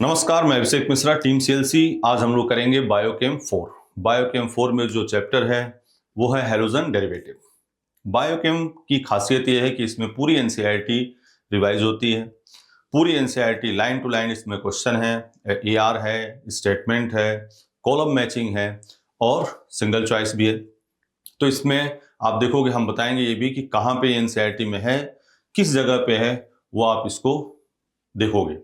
नमस्कार, मैं Abhishek Mishra, team CLC. आज हम लोग करेंगे बायोकेम 4। बायोकेम 4 में जो चैप्टर है वो है हैलोजन डेरिवेटिव। बायोकेम की खासियत यह है कि इसमें पूरी एनसीईआरटी रिवाइज होती है। पूरी एनसीईआरटी लाइन टू लाइन इसमें क्वेश्चन है, एआर है, स्टेटमेंट है, कॉलम मैचिंग है और सिंगल चॉइस भी है। तो इसमें आप देखोगे, हम बताएंगे ये भी कि कहाँ पे एनसीईआरटी में है, किस जगह पे है, वो आप इसको देखोगे।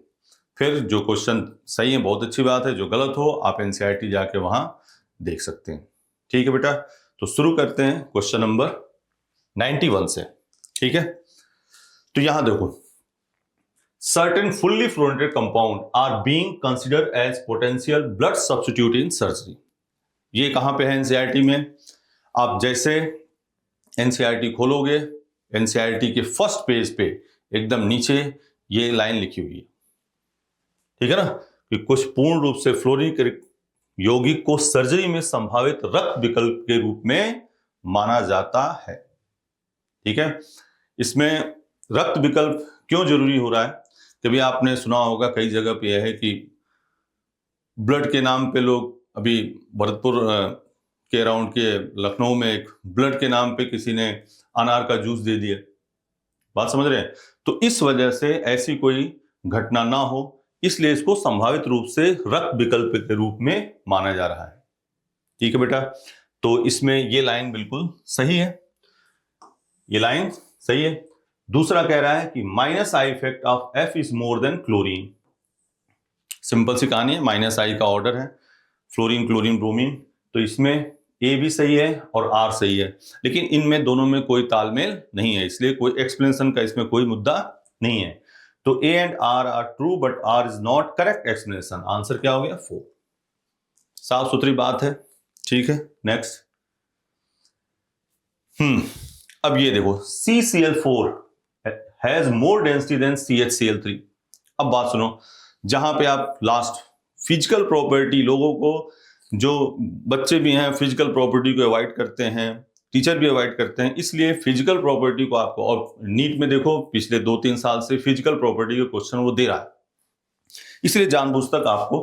फिर जो क्वेश्चन सही है बहुत अच्छी बात है, जो गलत हो आप एनसीईआरटी जाके वहां देख सकते हैं। ठीक है बेटा, तो शुरू करते हैं क्वेश्चन नंबर 91 से। ठीक है, तो यहां देखो, certain fully fluorinated compound are being considered as potential blood substitute in surgery. ये कहां पे है एनसीईआरटी में? आप जैसे एनसीईआरटी खोलोगे, एनसीईआरटी के फर्स्ट पेज पे एकदम नीचे ये लाइन लिखी हुई है, ठीक है ना, कि कुछ पूर्ण रूप से फ्लोरिक यौगिक को सर्जरी में संभावित रक्त विकल्प के रूप में माना जाता है। ठीक है, इसमें रक्त विकल्प क्यों जरूरी हो रहा है? कभी आपने सुना होगा कई जगह पे यह है कि ब्लड के नाम पे लोग, अभी भरतपुर के अराउंड के लखनऊ में एक ब्लड के नाम पे किसी ने अनार का जूस दे दिया। बात समझ रहे हैं? तो इस वजह से ऐसी कोई घटना ना हो, इसलिए इसको संभावित रूप से रक्त विकल्प के रूप में माना जा रहा है। ठीक है बेटा, तो इसमें ये लाइन बिल्कुल सही है, ये लाइन सही है। दूसरा कह रहा है कि minus I effect of F is more than chlorine. Simple सी कहानी है, माइनस आई का ऑर्डर है, फ्लोरीन, क्लोरीन, ब्रोमीन। तो इसमें ए भी सही है और आर सही है, लेकिन इनमें दोनों में कोई तालमेल नहीं है, इसलिए कोई एक्सप्लेनेशन का इसमें कोई मुद्दा नहीं है। तो A and R are true but R is not correct explanation. Answer क्या हो गया? 4। साफ सुथरी बात है। ठीक है, नेक्स्ट। अब ये देखो, CCl4 has more density than CHCl3। अब बात सुनो, जहां पे आप लास्ट फिजिकल प्रॉपर्टी, लोगों को, जो बच्चे भी हैं फिजिकल प्रॉपर्टी को अवॉइड करते हैं, टीचर भी अवॉइड करते हैं, इसलिए फिजिकल प्रॉपर्टी को आपको, और नीट में देखो पिछले 2-3 साल से फिजिकल प्रॉपर्टी के क्वेश्चन वो दे रहा है, इसलिए जानबूझकर आपको।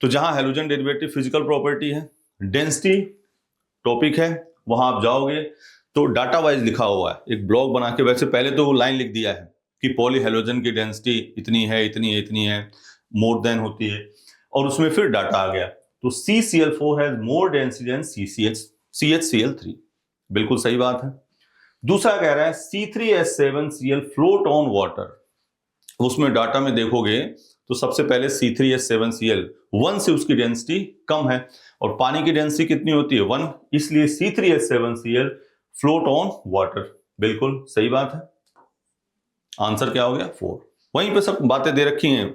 तो जहां हैलोजन डेरिवेटिव फिजिकल प्रॉपर्टी है, डेंसिटी टॉपिक है, वहां आप जाओगे तो डाटा वाइज लिखा हुआ है, एक ब्लॉग बना के, वैसे पहले तो वो लाइन लिख दिया है कि पॉली हैलोजन की डेंसिटी इतनी है, इतनी है, इतनी है, मोर देन होती है, और उसमें फिर डाटा आ गया। तो CCl4 has more density than CHCl3। बिल्कुल सही बात है। दूसरा कह रहा है C3H7Cl फ्लोट ऑन वाटर। उसमें डाटा में देखोगे तो सबसे पहले C3H7Cl 1 से उसकी डेंसिटी कम है, और पानी की डेंसिटी कितनी होती है? 1, इसलिए C3H7Cl फ्लोट ऑन वाटर। बिल्कुल सही बात है। आंसर क्या हो गया? 4। वहीं पे सब बातें दे रखी हैं।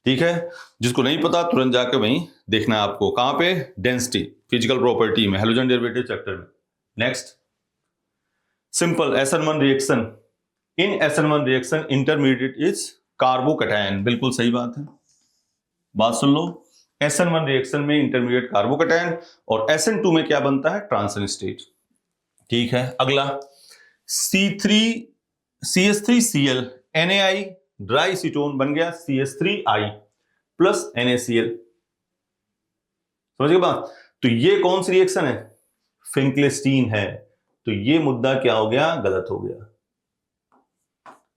ठीक है, जिसको नहीं पता तुरंत जाकर वहीं देखना है आपको, कहां पे? डेंसिटी, फिजिकल प्रॉपर्टी में, हैलोजन डेरिवेटिव चैप्टर में। Next, simple SN1 reaction. In SN1 reaction intermediate is carbocation. बिल्कुल सही बात है, बात सुन लो। SN1 रिएक्शन में इंटरमीडिएट कार्बोकैटायन, और SN2 में क्या बनता है? Transition state. ठीक है, अगला CH3Cl NaI ड्राई एसीटोन बन गया CH3I प्लस NaCl। समझ गए बात? तो ये कौन सी रिएक्शन है? फिंकलेस्टीन है। तो ये मुद्दा क्या हो गया? गलत हो गया।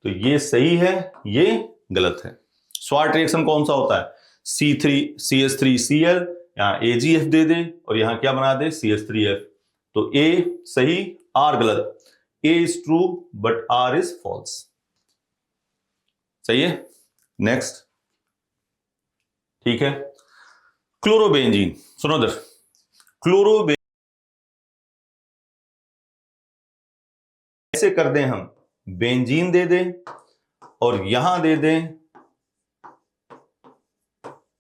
तो ये सही है, ये गलत है। स्वार्ट रिएक्शन कौन सा होता है? CH3Cl, यहां AgF दे दे और यहां क्या बना दे? CH3F। तो A सही, R गलत। A is true but R is false. सही है। नेक्स्ट, ठीक है, क्लोरोबेंजीन। सुनो इधर, क्लोरोबेंजीन ऐसे कर दें हम, बेंजीन दे दें और यहां दे दें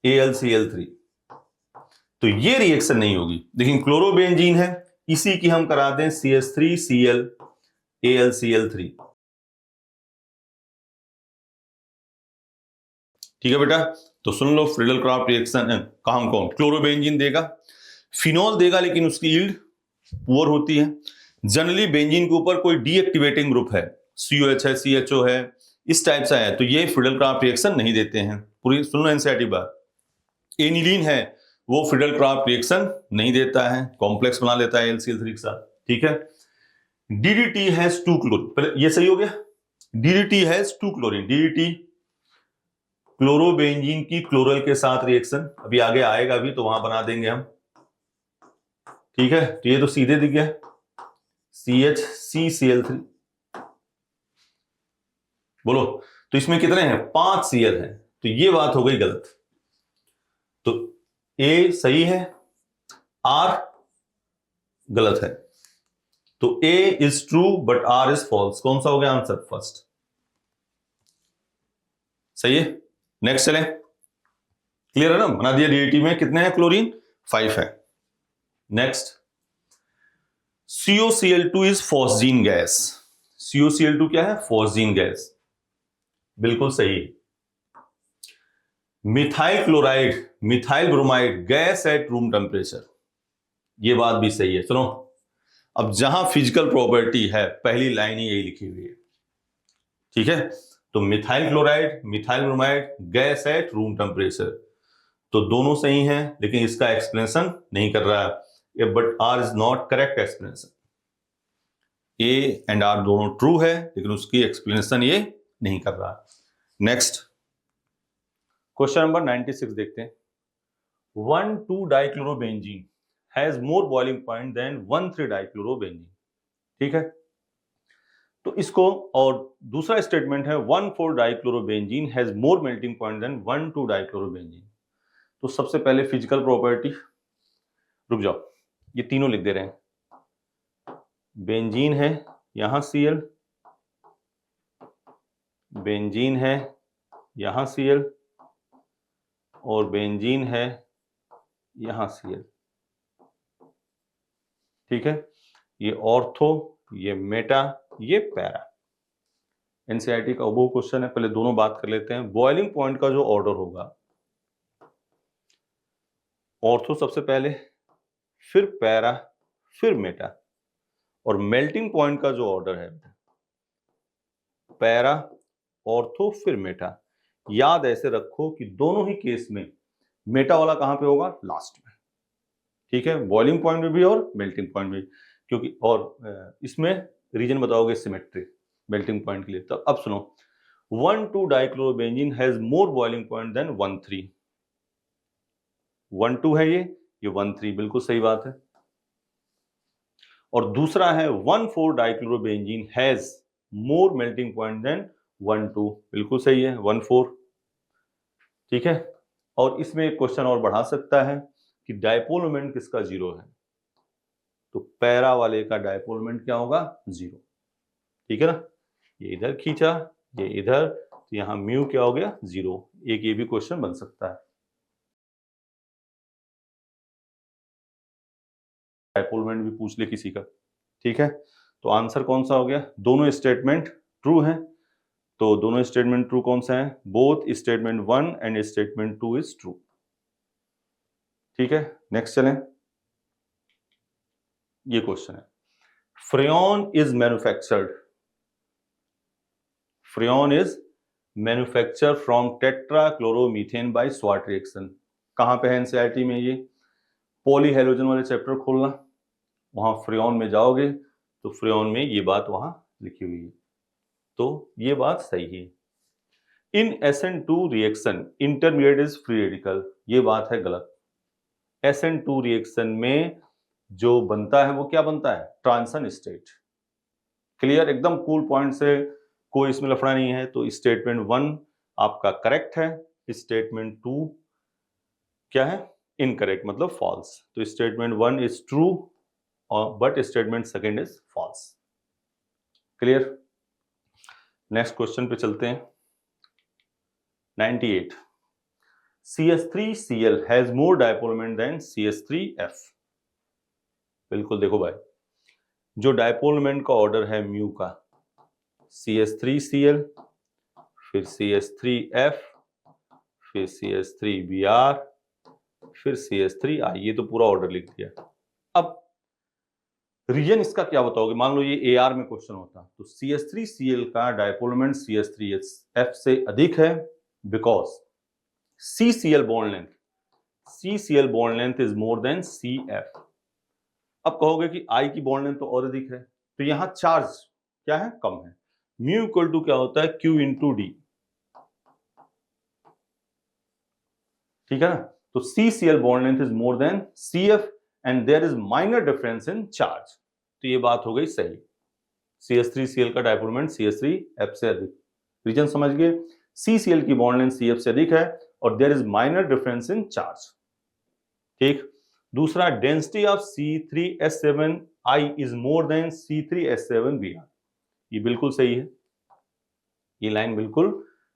AlCl3, तो ये रिएक्शन नहीं होगी। लेकिन क्लोरोबेंजीन है, इसी की हम करा दें CH3Cl AlCl3। ठीक है बेटा, तो सुन लो, फ्रिडल-क्राफ्ट रिएक्शन का हम कौन? क्लोरोबेंजीन देगा, फिनॉल देगा, लेकिन उसकी यील्ड पुअर होती है। जनरली बेंजीन के ऊपर कोई डीएक्टिवेटिंग ग्रुप है, COH है, CHO है, इस टाइप सा है, तो ये फ्रिडल-क्राफ्ट रिएक्शन नहीं देते हैं। पूरी सुनो एनसीईआरटी बात। एनिलीन है वो फिडल क्राफ्ट रिएक्शन नहीं देता है, कॉम्प्लेक्स बना लेता है LCl3 के साथ, ठीक है। DDT हैज 2 क्लोरीन, ये सही हो गया। DDT has 2 chlorine, DDT chlorobenzene की क्लोरल के साथ रिएक्शन, अभी आगे आएगा भी तो वहां बना देंगे हम, ठीक है। तो ये तो सीधे दिख गया CHCCl3, बोलो तो इसमें कितने हैं, 5 Cl हैं, तो ये बात हो गई गलत। तो A सही है, R गलत है, तो A is true but R is false. कौन सा हो गया आंसर, फर्स्ट, सही है। नेक्स्ट चलें, क्लियर है ना, बना दिया। DDT में कितने हैं क्लोरीन, 5 है। Next, COCl2 is phosgene gas. COCl2 क्या है, फॉस्जीन गैस, बिल्कुल सही। Methyl chloride, methyl bromide gas at room temperature, ये बात भी सही है। सुनो, अब जहां फिजिकल प्रॉपर्टी है पहली लाइन ही यही लिखी हुई है, ठीक है। तो methyl chloride, methyl bromide gas at room temperature, तो दोनों सही हैं, लेकिन इसका एक्सप्लेनेशन नहीं कर रहा है, but R is not correct explanation. A and R दोनों ट्रू है, लेकिन उसकी एक्सप्लेनेशन ये नहीं कर रहा। नेक्स्ट, क्वेश्चन नंबर 96 देखते हैं। Dichlorobenzene has more boiling point than dichlorobenzene, ठीक है। तो इसको, और दूसरा स्टेटमेंट है dichlorobenzene has more melting point than dichlorobenzene. तो सबसे पहले फिजिकल प्रॉपर्टी, रुक जाओ, ये तीनों लिख दे रहे हैं। बेंजीन है यहां Cl, बेंजीन है यहां Cl, और बेंजीन है यहां Cl, ठीक है। ये ऑर्थो, ये मेटा, ये पैरा। एनसीईआरटी का वो क्वेश्चन है, पहले दोनों बात कर लेते हैं। बॉइलिंग पॉइंट का जो ऑर्डर होगा, ऑर्थो सबसे पहले, फिर पैरा, फिर मेटा, और मेल्टिंग पॉइंट का जो ऑर्डर है, पैरा, ऑर्थो, फिर मेटा। याद ऐसे रखो कि दोनों ही केस में मेटा वाला कहां पे होगा, लास्ट में, ठीक है। बॉइलिंग पॉइंट में भी और मेल्टिंग पॉइंट में, क्योंकि और इसमें रीजन बताओगे सिमेट्री मेल्टिंग पॉइंट के लिए। तो अब सुनो, dichlorobenzene has more boiling point than 1,3। 1,2 है ये 1,3, बिल्कुल सही बात है। और दूसरा है dichlorobenzene has more melting point than 1,2, बिल्कुल सही है, 1,4, ठीक है। और इसमें एक क्वेश्चन और बढ़ा सकता है कि डायपोल मोमेंट किसका 0 है, तो पैरा वाले का डायपोल मोमेंट क्या होगा, 0, ठीक है ना। ये इधर खींचा, ये इधर, तो यहां म्यू क्या हो गया, 0। एक ये भी क्वेश्चन बन सकता है, डायपोल मोमेंट भी पूछ ले किसी का, ठीक है। तो आंसर कौन सा हो गया, दोनों स्टेटमेंट ट्रू हैं। तो दोनों स्टेटमेंट ट्रू कौन सा है, both statement 1 and statement 2 is true, ठीक है। नेक्स्ट चलें, ये क्वेश्चन है, freon is manufactured, freon is manufacture from tetrachloromethane by Swarts reaction. कहां पे है एनसीईआरटी में, ये पॉली हैलोजन वाले चैप्टर खोलना, वहां फ्रेयॉन में जाओगे तो फ्रेयॉन में ये बात वहां लिखी हुई है, तो ये बात सही है। इन SN2 reaction intermediate is free radical, ये बात है गलत। SN2 रिएक्शन में जो बनता है वो क्या बनता है, ट्रांजिशन स्टेट। क्लियर, एकदम कूल पॉइंट से, कोई इसमें लफड़ा नहीं है। तो स्टेटमेंट 1 आपका करेक्ट है, स्टेटमेंट 2 क्या है, इनकरेक्ट, मतलब फॉल्स। तो statement 1 is true but statement second is false. Clear, next question पे चलते हैं। 98, CH3Cl has more dipole moment than CH3F। बिल्कुल, देखो भाई, जो डायपोल मोमेंट का ऑर्डर है म्यू का, CH3Cl, फिर CH3F, फिर CH3Br, फिर CH3I, ये तो पूरा ऑर्डर लिख दिया। अब रीजन इसका क्या बताओगे, मान लो ये AR में क्वेश्चन होता तो CH3Cl का डायपोल मोमेंट CH3F से अधिक है, because CCl bond length, CCl bond length is more than CF। अब कहोगे कि I की बॉन्ड लेंथ तो और अधिक है, तो यहां चार्ज क्या है, कम है। म्यू इक्वल टू क्या होता है, Q इंटू डी, ठीक है ना। तो CCl bond length is more than CF and there is minor difference in charge. तो ये बात हो गई सही। CH3Cl का डायपोल मोमेंट CH3F से अधिक, रीजन समझ गए। CCl की बॉन्ड लेंथ CF से अधिक है और there is minor difference in charge, ठीक। दूसरा, density of C3H7I is more than C3H7Br, ये बिल्कुल सही है, ये लाइन बिल्कुल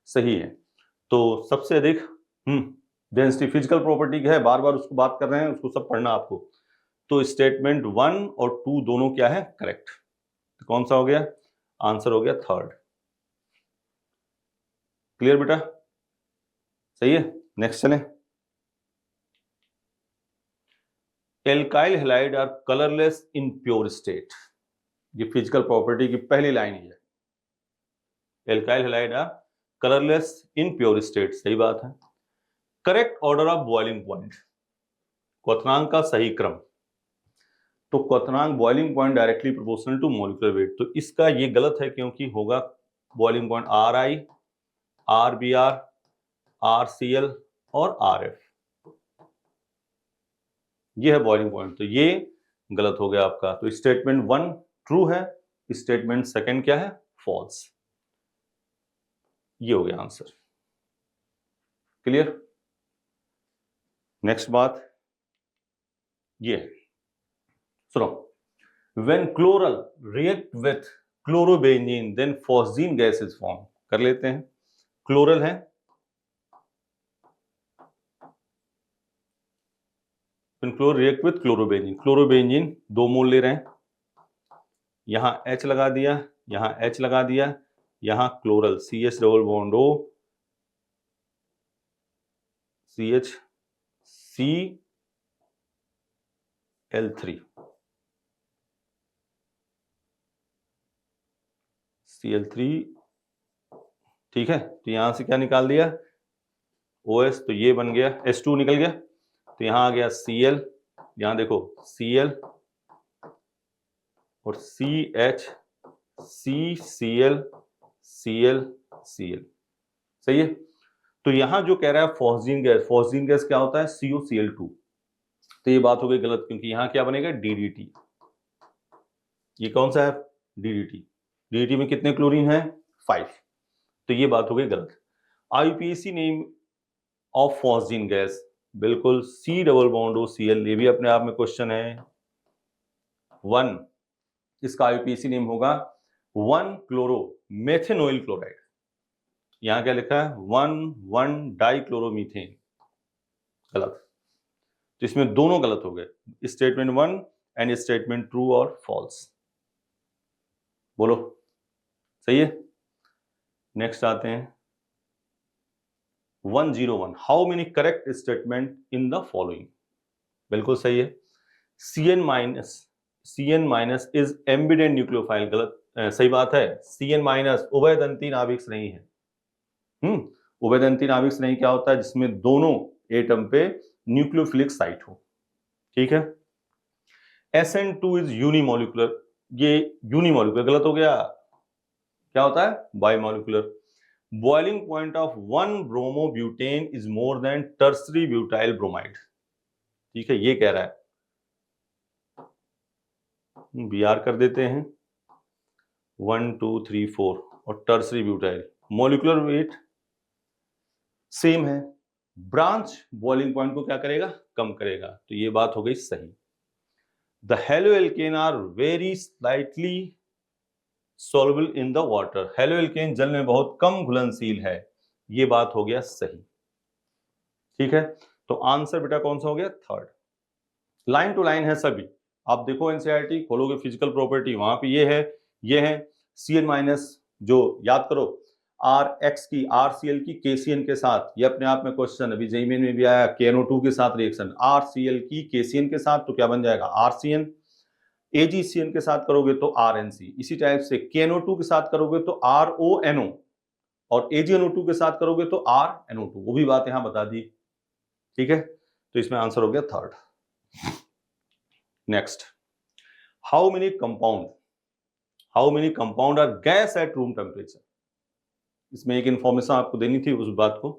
सही है। तो सबसे अधिक डेंसिटी फिजिकल प्रॉपर्टी है, बार बार उसको बात कर रहे हैं, उसको सब पढ़ना आपको। तो स्टेटमेंट 1 और 2 दोनों क्या है, करेक्ट। तो कौन सा हो गया आंसर, हो गया थर्ड। क्लियर बेटा, सही है। नेक्स्ट चलें। Alkyl halide are colourless in pure state, ये फिजिकल प्रॉपर्टी की पहली लाइन ही है। Alkyl halide are colourless in pure state, सही बात है। Correct order of boiling point, क्वथनांक का सही क्रम। तो क्वथनांक boiling point directly proportional to molecular weight, तो इसका ये गलत है क्योंकि होगा boiling point RI, RBr, RCl और RF, ये है बॉइलिंग पॉइंट, तो ये गलत हो गया आपका। तो स्टेटमेंट 1 ट्रू है, स्टेटमेंट सेकंड क्या है, फॉल्स। ये हो गया आंसर। क्लियर। नेक्स्ट बात ये है, सुनो। When chloral react with chlorobenzene then phosgene gas is form, कर लेते हैं। क्लोरल है, chloral react with chlorobenzene, chlorobenzene 2 mole ले रहे हैं, यहां H लगा दिया, यहां H लगा दिया, यहां chloral CH double bond O, CH Cl3, Cl3, ठीक है। तो यहां से क्या निकाल दिया, OS, तो ये बन गया H2 निकल गया, तो यहां आ गया Cl, यहां देखो Cl और CH, CCl, Cl, Cl, सही है। तो यहां जो कह रहा है फॉस्जीन गैस, फॉस्जीन गैस क्या होता है, COCl2, तो ये बात हो गई गलत क्योंकि यहां क्या बनेगा, DDT। ये कौन सा है, DDT। DDT में कितने क्लोरीन है, 5, तो ये बात हो गई गलत। IUPAC name of phosgene gas, बिल्कुल C double bond O Cl, ये भी अपने आप में क्वेश्चन है। 1, इसका IUPAC नेम होगा 1 क्लोरो मेथेनॉइल क्लोराइड, यहां क्या लिखा है 1 डाइक्लोरोमीथेन, गलत। तो इसमें दोनों गलत हो गए, स्टेटमेंट 1 एंड स्टेटमेंट ट्रू और फॉल्स। बोलो सही है। नेक्स्ट आते हैं 101, how many correct statement in the following, बिल्कुल सही है। CN minus is ambient nucleophile, गलत, सही बात है। CN माइनस उभयदंती नाभिक नहीं है। उभयदंती नाभिक नहीं क्या होता है, जिसमें दोनों एटम पे न्यूक्लियोफिलिक साइट हो, ठीक है। SN2 इज यूनिमोलिकुलर, ये यूनिमोलिकुलर गलत हो गया, क्या होता है, bimolecular. Boiling point of 1 bromobutane is more than tertiary butyl bromide, ठीक है, ये कह रहा है। BR कर देते हैं 1 2 3 4 और tertiary butyl, molecular weight same है, ब्रांच बॉइलिंग पॉइंट को क्या करेगा, कम करेगा, तो ये बात हो गई सही। The haloalkane are very slightly soluble in the water, haloalkane जल में बहुत कम घुलनशील है, ये बात हो गया सही, ठीक है। तो आंसर बेटा कौन सा हो गया, थर्ड। लाइन टू लाइन है सभी, आप देखो एनसीईआरटी खोलोगे फिजिकल प्रॉपर्टी, वहां पे ये है Cn माइनस, जो याद करो RX की RCl की KCN के साथ, ये अपने आप में क्वेश्चन अभी जेईई मेन में भी आया, KNO2 के साथ रिएक्शन, RCl की KCN के साथ तो क्या बन जाएगा RCN, AgCN के साथ करोगे तो RNC, इसी टाइप से KNO2 के साथ करोगे तो RONO और AgNO2 के साथ करोगे तो RNO2, वो भी बात यहां बता दी। ठीक है, तो इसमें आंसर हो गया third. Next, how many compound are gas at room temperature. इसमें एक इंफॉर्मेशन आपको देनी थी उस बात को।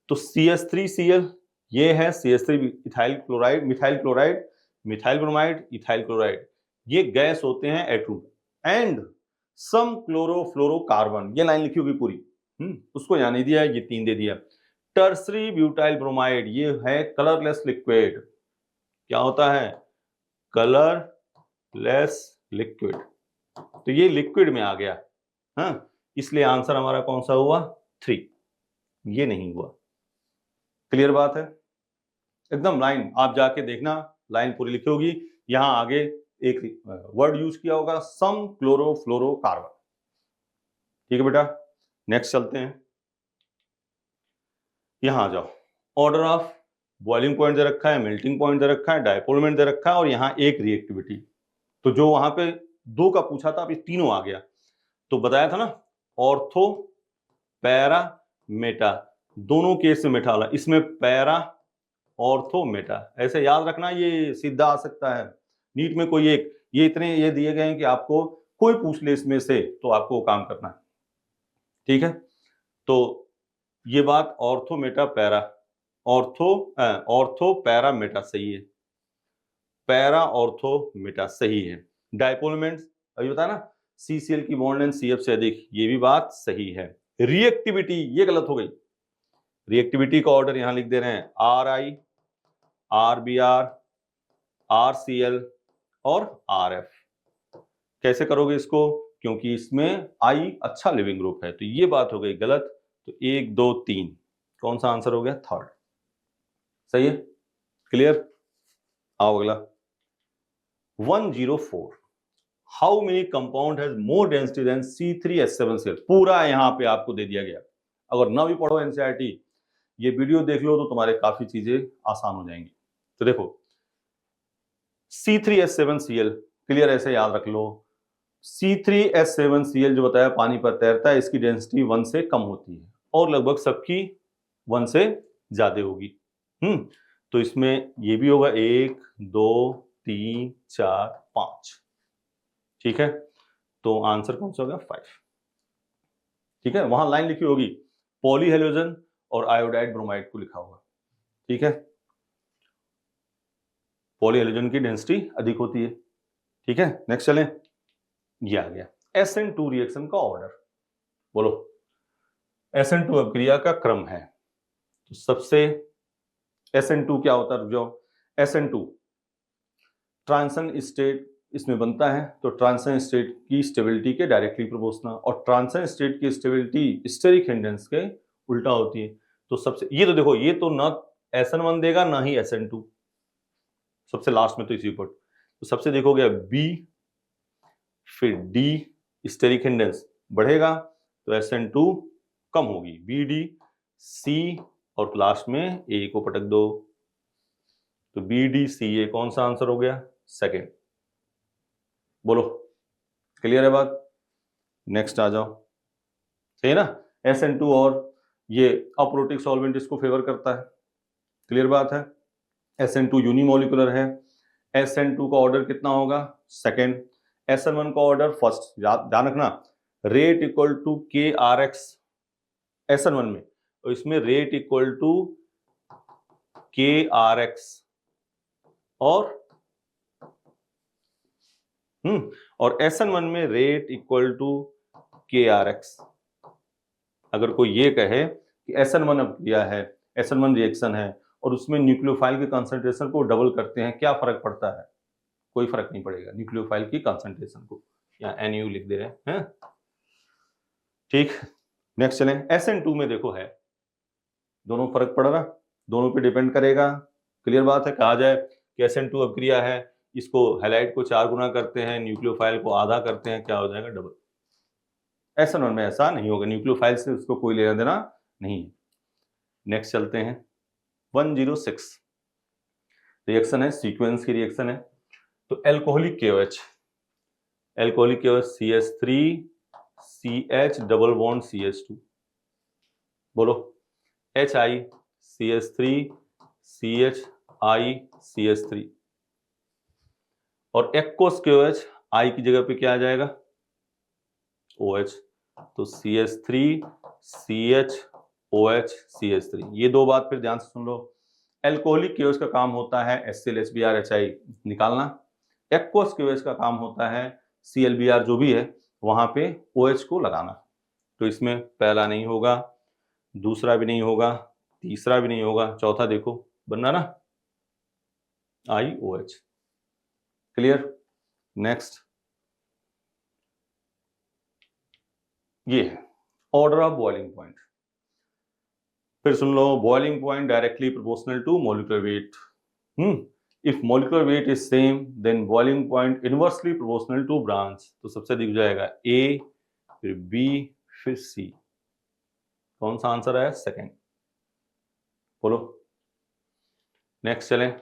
तो CH3Cl ये है CH3 ethyl chloride, methyl chloride, methyl bromide, ethyl chloride, ये गैस होते हैं at room. And some chlorofluorocarbon, ये लाइन लिखी होगी पूरी, उसको यहाँ नहीं दिया, ये 3 दे दिया। टर्सरी ब्यूटाइल ब्रोमाइड, ये है कलरलेस लिक्विड। क्या होता है? Colourless liquid. तो ये लिक्विड में आ गया, हाँ, इसलिए आंसर हमारा कौन सा हुआ? 3, ये नहीं हुआ। क्लियर बात है? एकदम लाइन आप जाके देखना, लाइन पूरी लिखी होगी, यहां आगे एक वर्ड यूज किया होगा, सम क्लोरोफ्लोरोकार्बन। ठीक है बेटा, नेक्स्ट चलते हैं। यहां आ जाओ, ऑर्डर ऑफ बॉइलिंग पॉइंट दे रखा है, मेल्टिंग पॉइंट दे रखा है, डायपोल मोमेंट दे रखा है, और यहां एक रिएक्टिविटी। तो जो वहां पे 2 का पूछा था, अभी तीनों आ गया। तो बताया था ना, ऑर्थो, पैरा, मेटा, दोनों केस में मेटा वाला, इसमें पैरा, ऑर्थो, मेटा, ऐसे याद रखना, ये सीधा आ सकता है नीट में। कोई एक, ये इतने ये दिए गए हैं कि आपको कोई पूछ ले इसमें से तो आपको काम करना है। ठीक है, तो ये बात ortho, Meta, para, ortho para Meta सही है, पैरा ऑर्थो मेटा सही है। डायपोल मोमेंट्स अभी बताया ना, CCl की बॉन्ड लेंथ CF से अधिक, ये भी बात सही है। रिएक्टिविटी ये गलत हो गई, रिएक्टिविटी का ऑर्डर यहां लिख दे रहे हैं, RI, RBr, RCl और RF। कैसे करोगे इसको? क्योंकि इसमें I अच्छा लिविंग ग्रुप है, तो ये बात हो गई गलत। तो 1 2 3 कौन सा आंसर हो गया? थर्ड। सही है, क्लियर? आओ अगला, 104, how many compound has more density than C3H7Cl। पूरा यहां पे आपको दे दिया गया। अगर ना भी पढ़ो NCERT, ये वीडियो देख लो तो तुम्हारे काफी चीजें आसान हो जाएंगी। तो देखो, C3H7Cl क्लियर, ऐसे याद रख लो, C3H7Cl जो बताया पानी पर तैरता है, इसकी डेंसिटी 1 से कम होती है और लगभग सबकी 1 से ज्यादा होगी। तो इसमें ये भी होगा 1 2 3 4 5। ठीक है, तो आंसर कौन सा होगा? 5। ठीक है, वहां लाइन लिखी होगी, पॉलीहेलोजन और आयोडाइड ब्रोमाइड को लिखा होगा। ठीक है, पॉलीहेलोजन की डेंसिटी अधिक होती है। ठीक है, नेक्स्ट चलें, ये आ गया SN2 रिएक्शन का ऑर्डर। बोलो, SN2 अभिक्रिया का क्रम है। तो सबसे SN2 क्या होता है? जो SN2 ट्रांजिशन स्टेट इसमें बनता है, तो ट्रांजिशन स्टेट की स्टेबिलिटी के डायरेक्टली प्रोपोर्शनल, और ट्रांजिशन स्टेट की स्टेबिलिटी स्टेरिक हिंडेंस के उल्टा होती है। तो सबसे ये तो देखो, ये तो ना SN1 देगा ना ही SN2, सबसे लास्ट में तो इसी ऊपर। तो सबसे देखोगे B फिर D, स्टेरिक हिंडेंस बढ़ेगा तो SN2 कम होगी, BD, C और लास्ट में A को पटक दो, तो BDCA कौन सा आंसर हो गया? सेकेंड। बोलो, क्लियर है बात? नेक्स्ट आ जाओ, सही है ना? SN2 और ये अप्रोटिक सॉल्वेंट इसको फेवर करता है। क्लियर बात है? SN2 यूनिमोलिकुलर है। SN2 का ऑर्डर कितना होगा? सेकेंड। SN1 का ऑर्डर फर्स्ट। ध्यान रखना, rate equal to KRX SN1 में, और इसमें रेट इक्वल टू KRX और SN1 में रेट इक्वल टू KRX। अगर कोई ये कहे कि SN1 अभिक्रिया है, SN1 रिएक्शन है और उसमें न्यूक्लियोफाइल के कंसंट्रेशन को डबल करते हैं, क्या फर्क पड़ता है? कोई फर्क नहीं पड़ेगा न्यूक्लियोफाइल की कंसंट्रेशन को, या NU लिख दे रहे हैं। ठीक, नेक्स्ट चलें। SN2 में देखो है, दोनों फर्क पड़ रहा, दोनों पे डिपेंड करेगा। क्लियर बात है? कहा जाए कि SN2 अभिक्रिया है, इसको हैलाइड को 4 गुना करते हैं, न्यूक्लियोफाइल को आधा करते हैं, क्या हो जाएगा? डबल। SN1 में ऐसा नहीं होगा, न्यूक्लियोफाइल से उसको कोई लेना देना नहीं है। नेक्स्ट चलते हैं, 106 रिएक्शन है, सीक्वेंस की रिएक्शन है। तो alcoholic KOH, alcoholic KOH CH3 CH double bond CH2, बोलो, HiCH3CHICH3 और एक्वस KOH I की जगह पे क्या आ जाएगा, OH, तो CH3CHOH CH3। ये दो बात फिर ध्यान से सुन लो। एल्कोहलिक KOH का काम होता है HCl HBr HI निकालना, एक्वस KOH का काम होता है ClBr जो भी है वहां पे OH को लगाना। तो इसमें पहला नहीं होगा, दूसरा भी नहीं होगा, तीसरा भी नहीं होगा, चौथा देखो बनना ना IOH। क्लियर? नेक्स्ट ये है ऑर्डर ऑफ बॉइलिंग पॉइंट। फिर सुन लो, boiling point directly proportional to molecular weight. If molecular weight is same then boiling point inversely proportional to branch. तो सबसे दिख जाएगा A, फिर B, फिर C। कौन सा आंसर है? सेकंड। बोलो। नेक्स्ट चलें,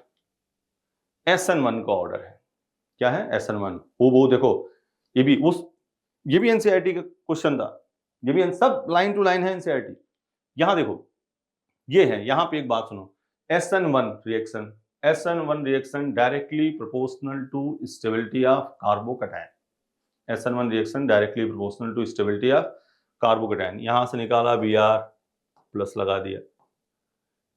SN1 का ऑर्डर है, क्या है SN1? वो देखो, ये भी एनसीईआरटी का क्वेश्चन था, ये भी सब लाइन टू लाइन है एनसीईआरटी। यहां देखो ये है, यहां पे एक बात सुनो, SN1 reaction directly proportional to stability of carbocation. SN1 reaction directly proportional to stability of carbocation. यहां से निकाला Br प्लस लगा दिया,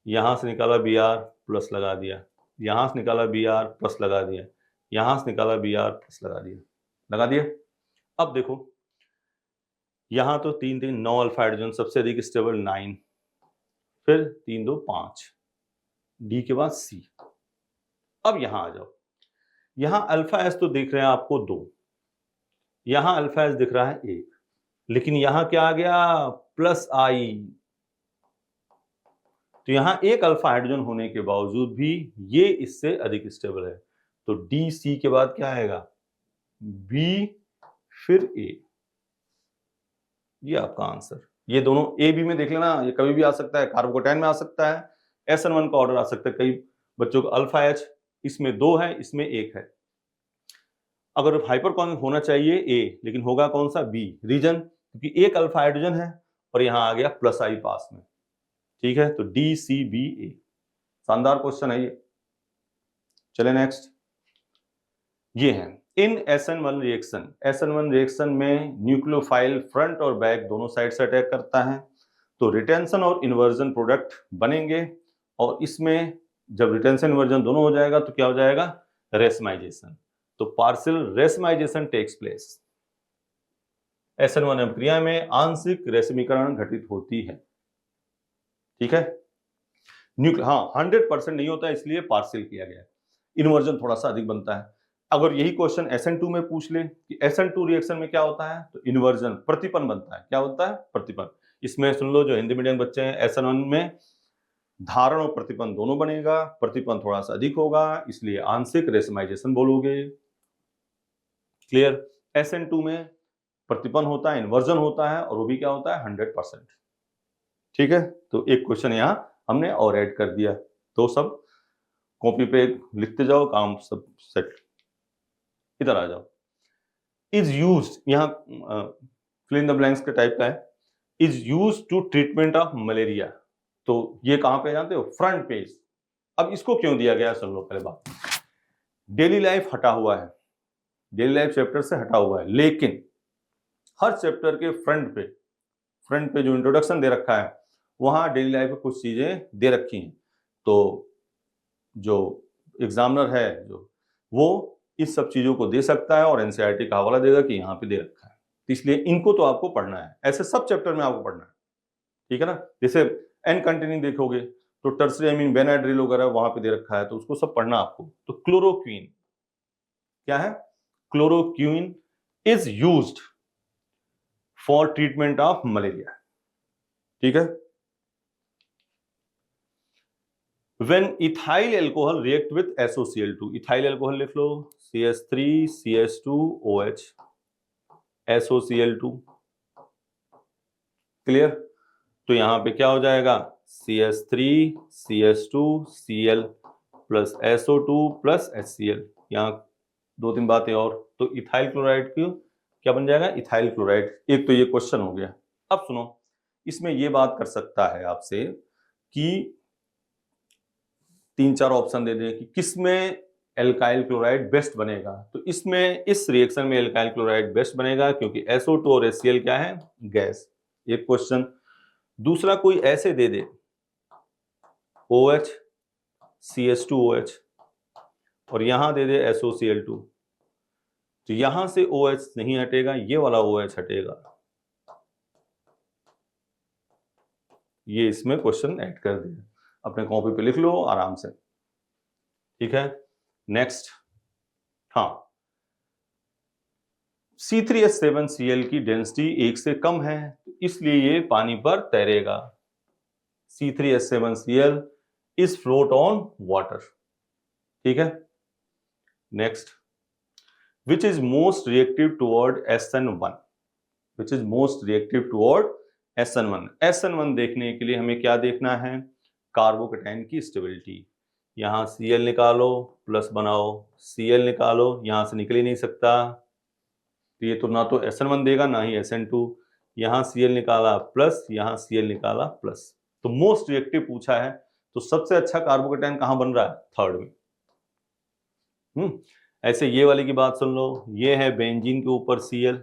यहां से निकाला Br प्लस लगा दिया, यहां से निकाला Br प्लस लगा दिया, यहां से निकाला Br प्लस लगा दिया। अब देखो यहां तो 3 3 9 अल्फा हाइड्रोजन, सबसे अधिक स्टेबल 9, फिर 3 2 5, डी के बाद C। अब यहां आ जाओ, यहां अल्फा एस तो दिख रहे हैं आपको 2, यहां अल्फा एस दिख रहा है 1, लेकिन यहां क्या आ गया? Plus I। तो यहां एक अल्फा हाइड्रोजन होने के बावजूद भी ये इससे अधिक स्टेबल है। तो डी सी के बाद क्या आएगा? B फिर A। ये आपका आंसर। ये दोनों A B में देख लेना, ये कभी भी आ सकता है, कार्बोकैटायन में आ सकता है, SN1 का ऑर्डर आ सकता है। कई बच्चों को अल्फा H इसमें 2 है, इसमें 1 है। अगर हाइपरकॉनिक होना चाहिए A, लेकिन होगा कौन सा? B। रीजन क्योंकि एक अल्फा हाइड्रोजन है और यहां आ गया प्लस I पास में। ठीक है, तो DCBA। शानदार क्वेश्चन है ये। चले नेक्स्ट, ये है इन SN1 रिएक्शन में न्यूक्लियोफाइल फ्रंट और बैक दोनों साइड से अटैक करता है, तो रिटेंशन और इन्वर्जन प्रोडक्ट बनेंगे, और इसमें जब रिटेंशन इन्वर्जन दोनों हो जाएगा तो क्या हो जाएगा? रेसमाइजेशन। तो partial racemisation takes place. SN1 अभिक्रिया में आंशिक रेशमीकरण घटित होती है। ठीक है, 100% नहीं होता, इसलिए पार्शियल किया गया। इन्वर्जन थोड़ा सा अधिक बनता है। अगर यही क्वेश्चन SN2 में पूछ ले कि SN2 रिएक्शन में क्या होता है, तो इन्वर्जन प्रतिपन्न बनता है। क्या होता है? प्रतिपन्न। इसमें सुन लो, जो हिंदी मीडियम बच्चे हैं, SN1 में धारण और प्रतिपन्न दोनों बनेगा, प्रतिपन्न थोड़ा सा अधिक होगा, इसलिए आंशिक रेशमाइजेशन बोलोगे। क्लियर? SN2 में प्रतिपन्न होता है, इन्वर्जन होता है, और वो भी क्या होता है? 100%। ठीक है, तो एक क्वेश्चन यहां हमने और ऐड कर दिया। तो सब कॉपी पे लिखते जाओ, काम सब सेट। इधर आ जाओ, इज यूज्ड, यहां फिल इन द ब्लैंक्स के टाइप का है, is used to treatment of malaria. तो ये कहां पे जानते हो? Front page. अब इसको क्यों दिया गया, सुन लो पहले बात। डेली लाइफ हटा हुआ है, डेली लाइफ चैप्टर से हटा हुआ है, लेकिन हर चैप्टर के फ्रंट पे जो इंट्रोडक्शन दे रखा है, वहां डेली लाइफ में कुछ चीजें दे रखी हैं। तो जो एग्जामिनर है वो इस सब चीजों को दे सकता है और एनसीईआरटी का हवाला देगा कि यहाँ पे दे रखा है। तो इसलिए इनको तो आपको पढ़ना है, ऐसे सब चैप्टर में आपको पढ़ना है। ठीक है ना? जैसे एन कंटिन्यूइंग देखोगे तो टर्सरी अमीन बेनाड्रिल वगैरह वहां पे दे रखा है, तो उसको सब पढ़ना आपको। तो क्लोरोक्वीन क्या है? Chloroquine is used for treatment of malaria. ठीक है, When ethyl alcohol react with SOCl2, ethyl alcohol लिख लो, CH3CH2OH SOCl2। क्लियर? तो यहां पे क्या हो जाएगा? CH3CH2Cl plus SO2 plus HCl। यहां 2-3 बातें और, तो इथाइल क्लोराइड क्यों क्या बन जाएगा? Ethyl chloride. एक तो ये क्वेश्चन हो गया। अब सुनो, इसमें ये बात कर सकता है आपसे कि 3-4 ऑप्शन दे दे कि किसमें एल्काइल क्लोराइड बेस्ट बनेगा, तो इसमें इस रिएक्शन में एल्काइल क्लोराइड बेस्ट बनेगा क्योंकि SO2 और HCl क्या है, गैस। एक क्वेश्चन। दूसरा कोई ऐसे दे दे OH CH2OH और यहां दे दे SOCl2, तो यहां से OH नहीं हटेगा, ये वाला OH हटेगा। ये इसमें क्वेश्चन ऐड कर दिया, अपने कॉपी पे लिख लो आराम से, ठीक है। नेक्स्ट, हाँ, C3H7Cl की डेंसिटी 1 से कम है, इसलिए ये पानी पर तैरेगा। C3H7Cl is float on water, ठीक है। Next, which is most reactive toward SN1, which is most reactive toward SN1। SN1 देखने के लिए हमें क्या देखना है, कार्बोकेटाइन की स्टेबिलिटी। यहां Cl निकालो, प्लस बनाओ, Cl निकालो, यहां से निकल ही नहीं सकता, तो ये तो ना तो SN1 देगा ना ही SN2। यहां Cl निकाला प्लस, यहां Cl निकाला प्लस, तो मोस्ट रिएक्टिव पूछा है, तो सबसे अच्छा कार्बोकेटाइन कहां बन रहा है, थर्ड में। ऐसे ये वाली की बात सुन लो, ये है बेंजीन के ऊपर Cl,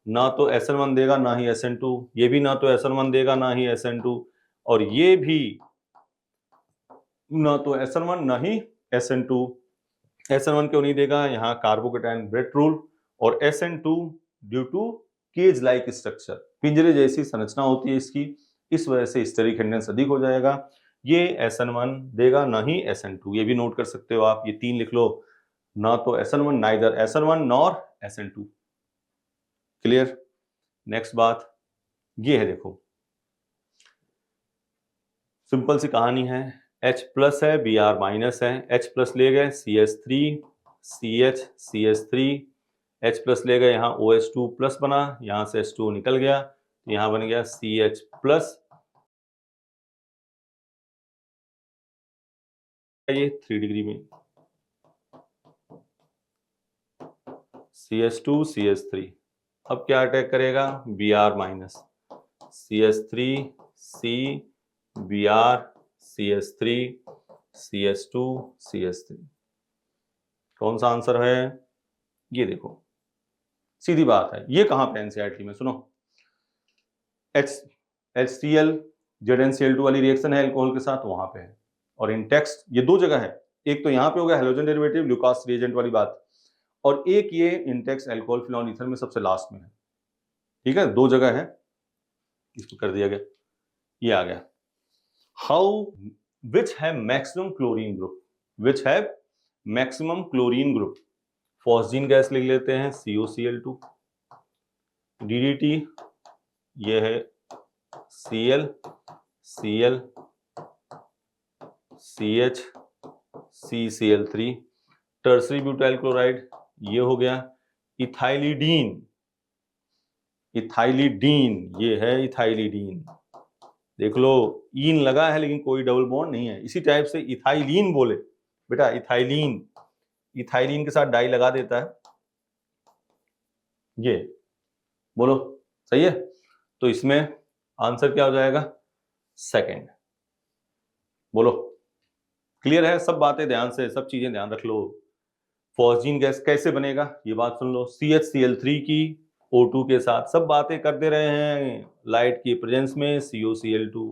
ना तो SN1 देगा ना ही SN2, ये भी ना तो SN1 देगा ना ही SN2, और ये भी ना तो SN1 ना ही SN2। SN1 क्यों नहीं देगा, यहाँ कार्बोकेटाइन ब्रेट रूल, और SN2 due to cage like structure, पिंजरे जैसी संरचना होती है इसकी, इस वजह से स्टेरिक हिंडेंस अधिक हो जाएगा। ये SN1 देगा ना ही SN2, ये भी नोट कर सकते हो आप, ये 3 लिख लो, ना तो SN1, neither SN1 nor SN2। Clear. Next बात ये है, देखो सिंपल सी कहानी है, H प्लस है, Br माइनस है, H प्लस ले गए CH3 CH CH3, H plus ले गए, यहाँ OH2 प्लस बना, यहाँ से H2 निकल गया, तो यहाँ बन गया CH प्लस, ये 3 डिग्री में CH2 CH3, अब क्या अटैक करेगा, Br minus CH3 C Br CH3 CH2 CH3, कौन सा आंसर है, ये देखो सीधी बात है। ये कहां पे एनसीईआरटी में, सुनो, HCl ZnCl2 वाली रिएक्शन है अल्कोहल के साथ, वहां पे है, और इन टेक्स्ट ये 2 जगह है, एक तो यहां पे हो गया हैलोजन डेरिवेटिव ल्यूकास रिएजेंट वाली बात, और एक ये इंटेक्स अल्कोहल फिनॉल ईथर में सबसे लास्ट में है, ठीक है, 2 जगह है, इसको कर दिया गया, ये आ गया। हाउ विच है मैक्सिमम क्लोरीन ग्रुप, विच है maximum chlorine group, phosgene gas लिख लेते हैं COCl2, DDT ये है Cl Cl CH CCl3, tertiary butyl chloride ये हो गया, इथाइलिडीन, इथाइलिडीन ये है इथाइलिडीन, देख लो ईन लगा है लेकिन कोई डबल बॉन्ड नहीं है, इसी टाइप से इथाइलिन बोले बेटा, इथाइलिन, इथाइलिन के साथ डाई लगा देता है, ये बोलो सही है, तो इसमें आंसर क्या हो जाएगा, सेकंड, बोलो क्लियर है, सब बातें ध्यान से, सब चीजें ध्यान रख लो। फॉस्जीन गैस कैसे बनेगा ये बात सुन लो, CHCl3 की O2 के साथ, सब बातें कर दे रहे हैं लाइट की प्रेजेंस में, COCl2।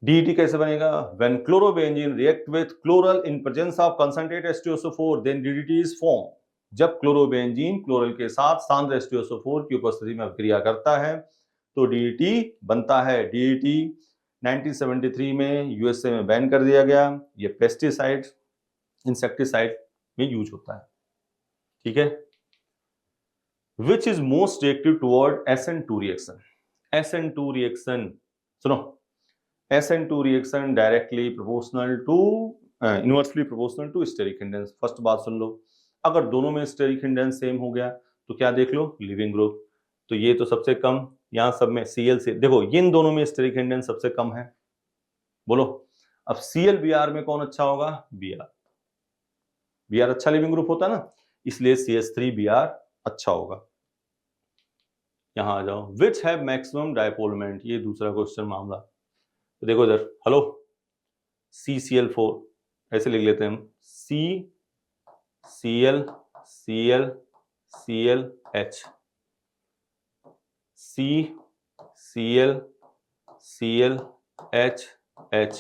DET कैसे बनेगा, when chlorobenzene react with chloral in presence of concentrated H2SO4 then DDT is formed। जब क्लोरोबेंजीन क्लोरल के साथ सांद्र H2SO4 की उपस्थिति में अभिक्रिया करता है तो DDT बनता है। DDT 1973 में USA में बैन कर दिया गया, ये पेस्टिसाइड इंसेक्टिसाइड में यूज होता है, ठीक है। Which is most reactive toward SN2 reaction, SN2 reaction सुनो, SN2 reaction directly proportional to inversely proportional to steric hindrance। First बात सुन लो, अगर दोनों में स्टेरिक हिंडेंस सेम हो गया तो क्या देख लो, लिविंग ग्रुप, तो ये तो सबसे कम, यहां सब में Cl से देखो इन दोनों में स्टेरिक हिंडेंस सबसे कम है, बोलो अब Cl Br में कौन अच्छा होगा, Br, Br अच्छा लिविंग ग्रुप होता है ना, इसलिए CH3 Br अच्छा होगा। यहां आ जाओ, which have maximum dipole moment, ये दूसरा क्वेश्चन मामला। तो देखो इधर, हेलो, CCl4 ऐसे लिख लेते हैं हम, CCl Cl ClH, CCl ClH H,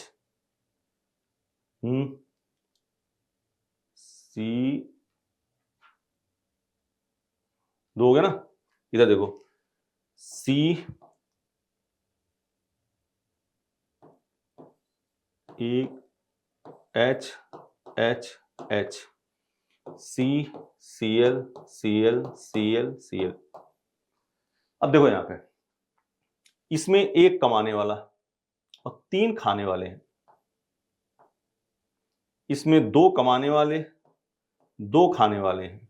C दो हो गया ना, इधर देखो, C H H H, C Cl Cl Cl Cl। अब देखो यहां पे, इसमें एक कमाने वाला और 3 खाने वाले हैं, इसमें 2 कमाने वाले 2 खाने वाले हैं।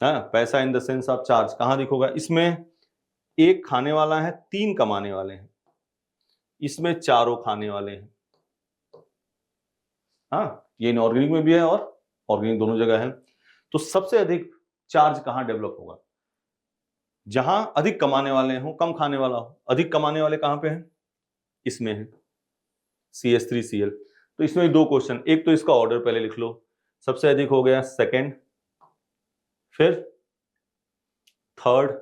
हाँ, पैसा in the sense of charge कहां दिखोगा, इसमें 1 खाने वाला है, 3 कमाने वाले हैं, इसमें चारों खाने वाले हैं। हाँ, ये इनऑर्गेनिक में भी है और ऑर्गेनिक, दोनों जगह है। तो सबसे अधिक चार्ज कहां डेवलप होगा, जहां अधिक कमाने वाले हो, कम खाने वाला हो। अधिक कमाने वाले कहां पे हैं, इसमें है, CH3Cl। तो इसमें 2 क्वेश्चन, एक तो इसका ऑर्डर पहले लिख लो, सबसे अधिक हो गया सेकंड, फिर थर्ड,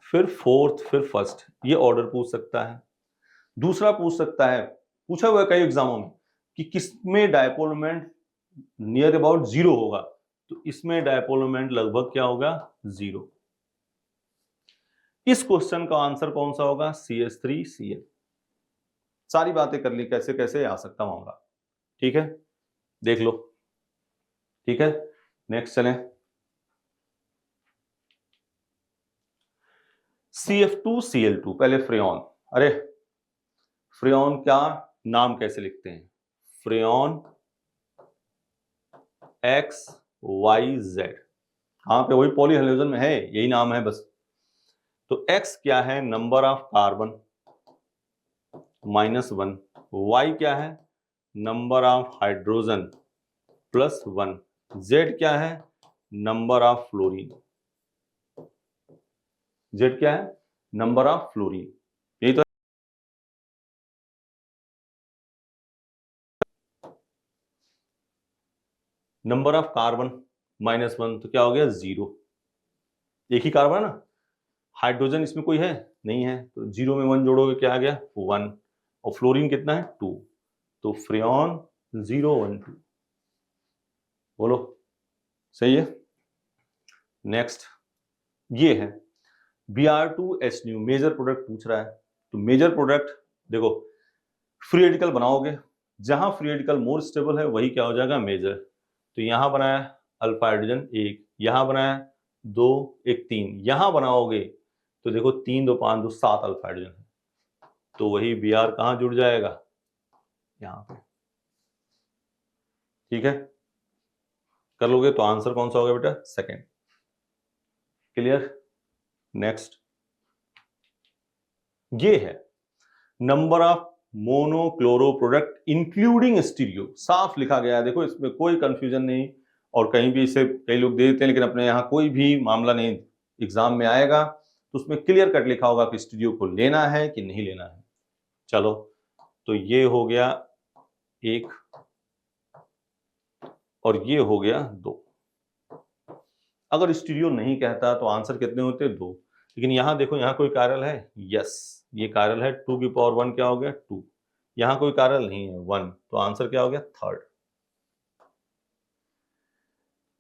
फिर फोर्थ, फिर फर्स्ट। ये ऑर्डर पूछ सकता है। दूसरा पूछ सकता है, पूछा हुआ है कई एग्जामों में, कि किसमें डायपोल मोमेंट नियर अबाउट 0 होगा। तो इसमें डायपोल मोमेंट लगभग क्या होगा, 0। इस क्वेश्चन का आंसर कौन सा होगा, CH3Cl। सारी बातें कर ली, कैसे कैसे आ सकता मामला, ठीक है, देख लो, ठीक है। नेक्स्ट चलें, CF2Cl2, पहले फ्रेऑन। अरे फ्रेऑन का नाम कैसे लिखते हैं, फ्रेऑन XYZ, कहां पे, वही पॉली हैलोजन में है, यही नाम है बस। तो X क्या है, नंबर ऑफ कार्बन -1, Y क्या है, नंबर ऑफ हाइड्रोजन +1, Z क्या है, नंबर ऑफ फ्लोरीन, Z क्या है, नंबर ऑफ फ्लोरीन। यही तो नंबर ऑफ कार्बन -1, तो क्या हो गया, 0। एक ही कार्बन ना, हाइड्रोजन इसमें कोई है नहीं है, तो 0 में 1 जोड़ोगे क्या आ गया, 1। और फ्लोरीन कितना है, 2। तो फ्रेऑन 0 1 2, बोलो सही है। नेक्स्ट ये है Br2H, मेजर प्रोडक्ट पूछ रहा है। तो मेजर प्रोडक्ट देखो, फ्री रेडिकल बनाओगे, जहां फ्री रेडिकल मोर स्टेबल है वही क्या हो जाएगा, मेजर। तो यहां बनाया अल्फा हाइड्रोजन 1, यहां बनाया 2 1 3, यहां बनाओगे तो देखो 3 2 5 2 7 अल्फा हाइड्रोजन है, तो वही Br कहां जुड़ जाएगा, यहां पे, ठीक है। कर लोगे तो आंसर कौन सा होगा बेटा, सेकंड। क्लियर। नेक्स्ट ये है number of monochloro product including stereo, साफ लिखा गया है, देखो इसमें कोई कंफ्यूजन नहीं। और कहीं भी इसे कई लोग दे देते हैं, लेकिन अपने यहां कोई भी मामला नहीं, एग्जाम में आएगा तो उसमें क्लियर कट लिखा होगा कि स्टीरियो को लेना है कि नहीं लेना है। चलो, तो ये हो गया 1 और ये हो गया 2। अगर स्टीरियो नहीं कहता तो आंसर कितने होते, 2। लेकिन यहां देखो, यहां कोई कारल है, यस, ये कारल है, 2 की पावर 1 क्या हो गया, 2। यहां कोई कारल नहीं है, 1, तो आंसर क्या हो गया, थर्ड।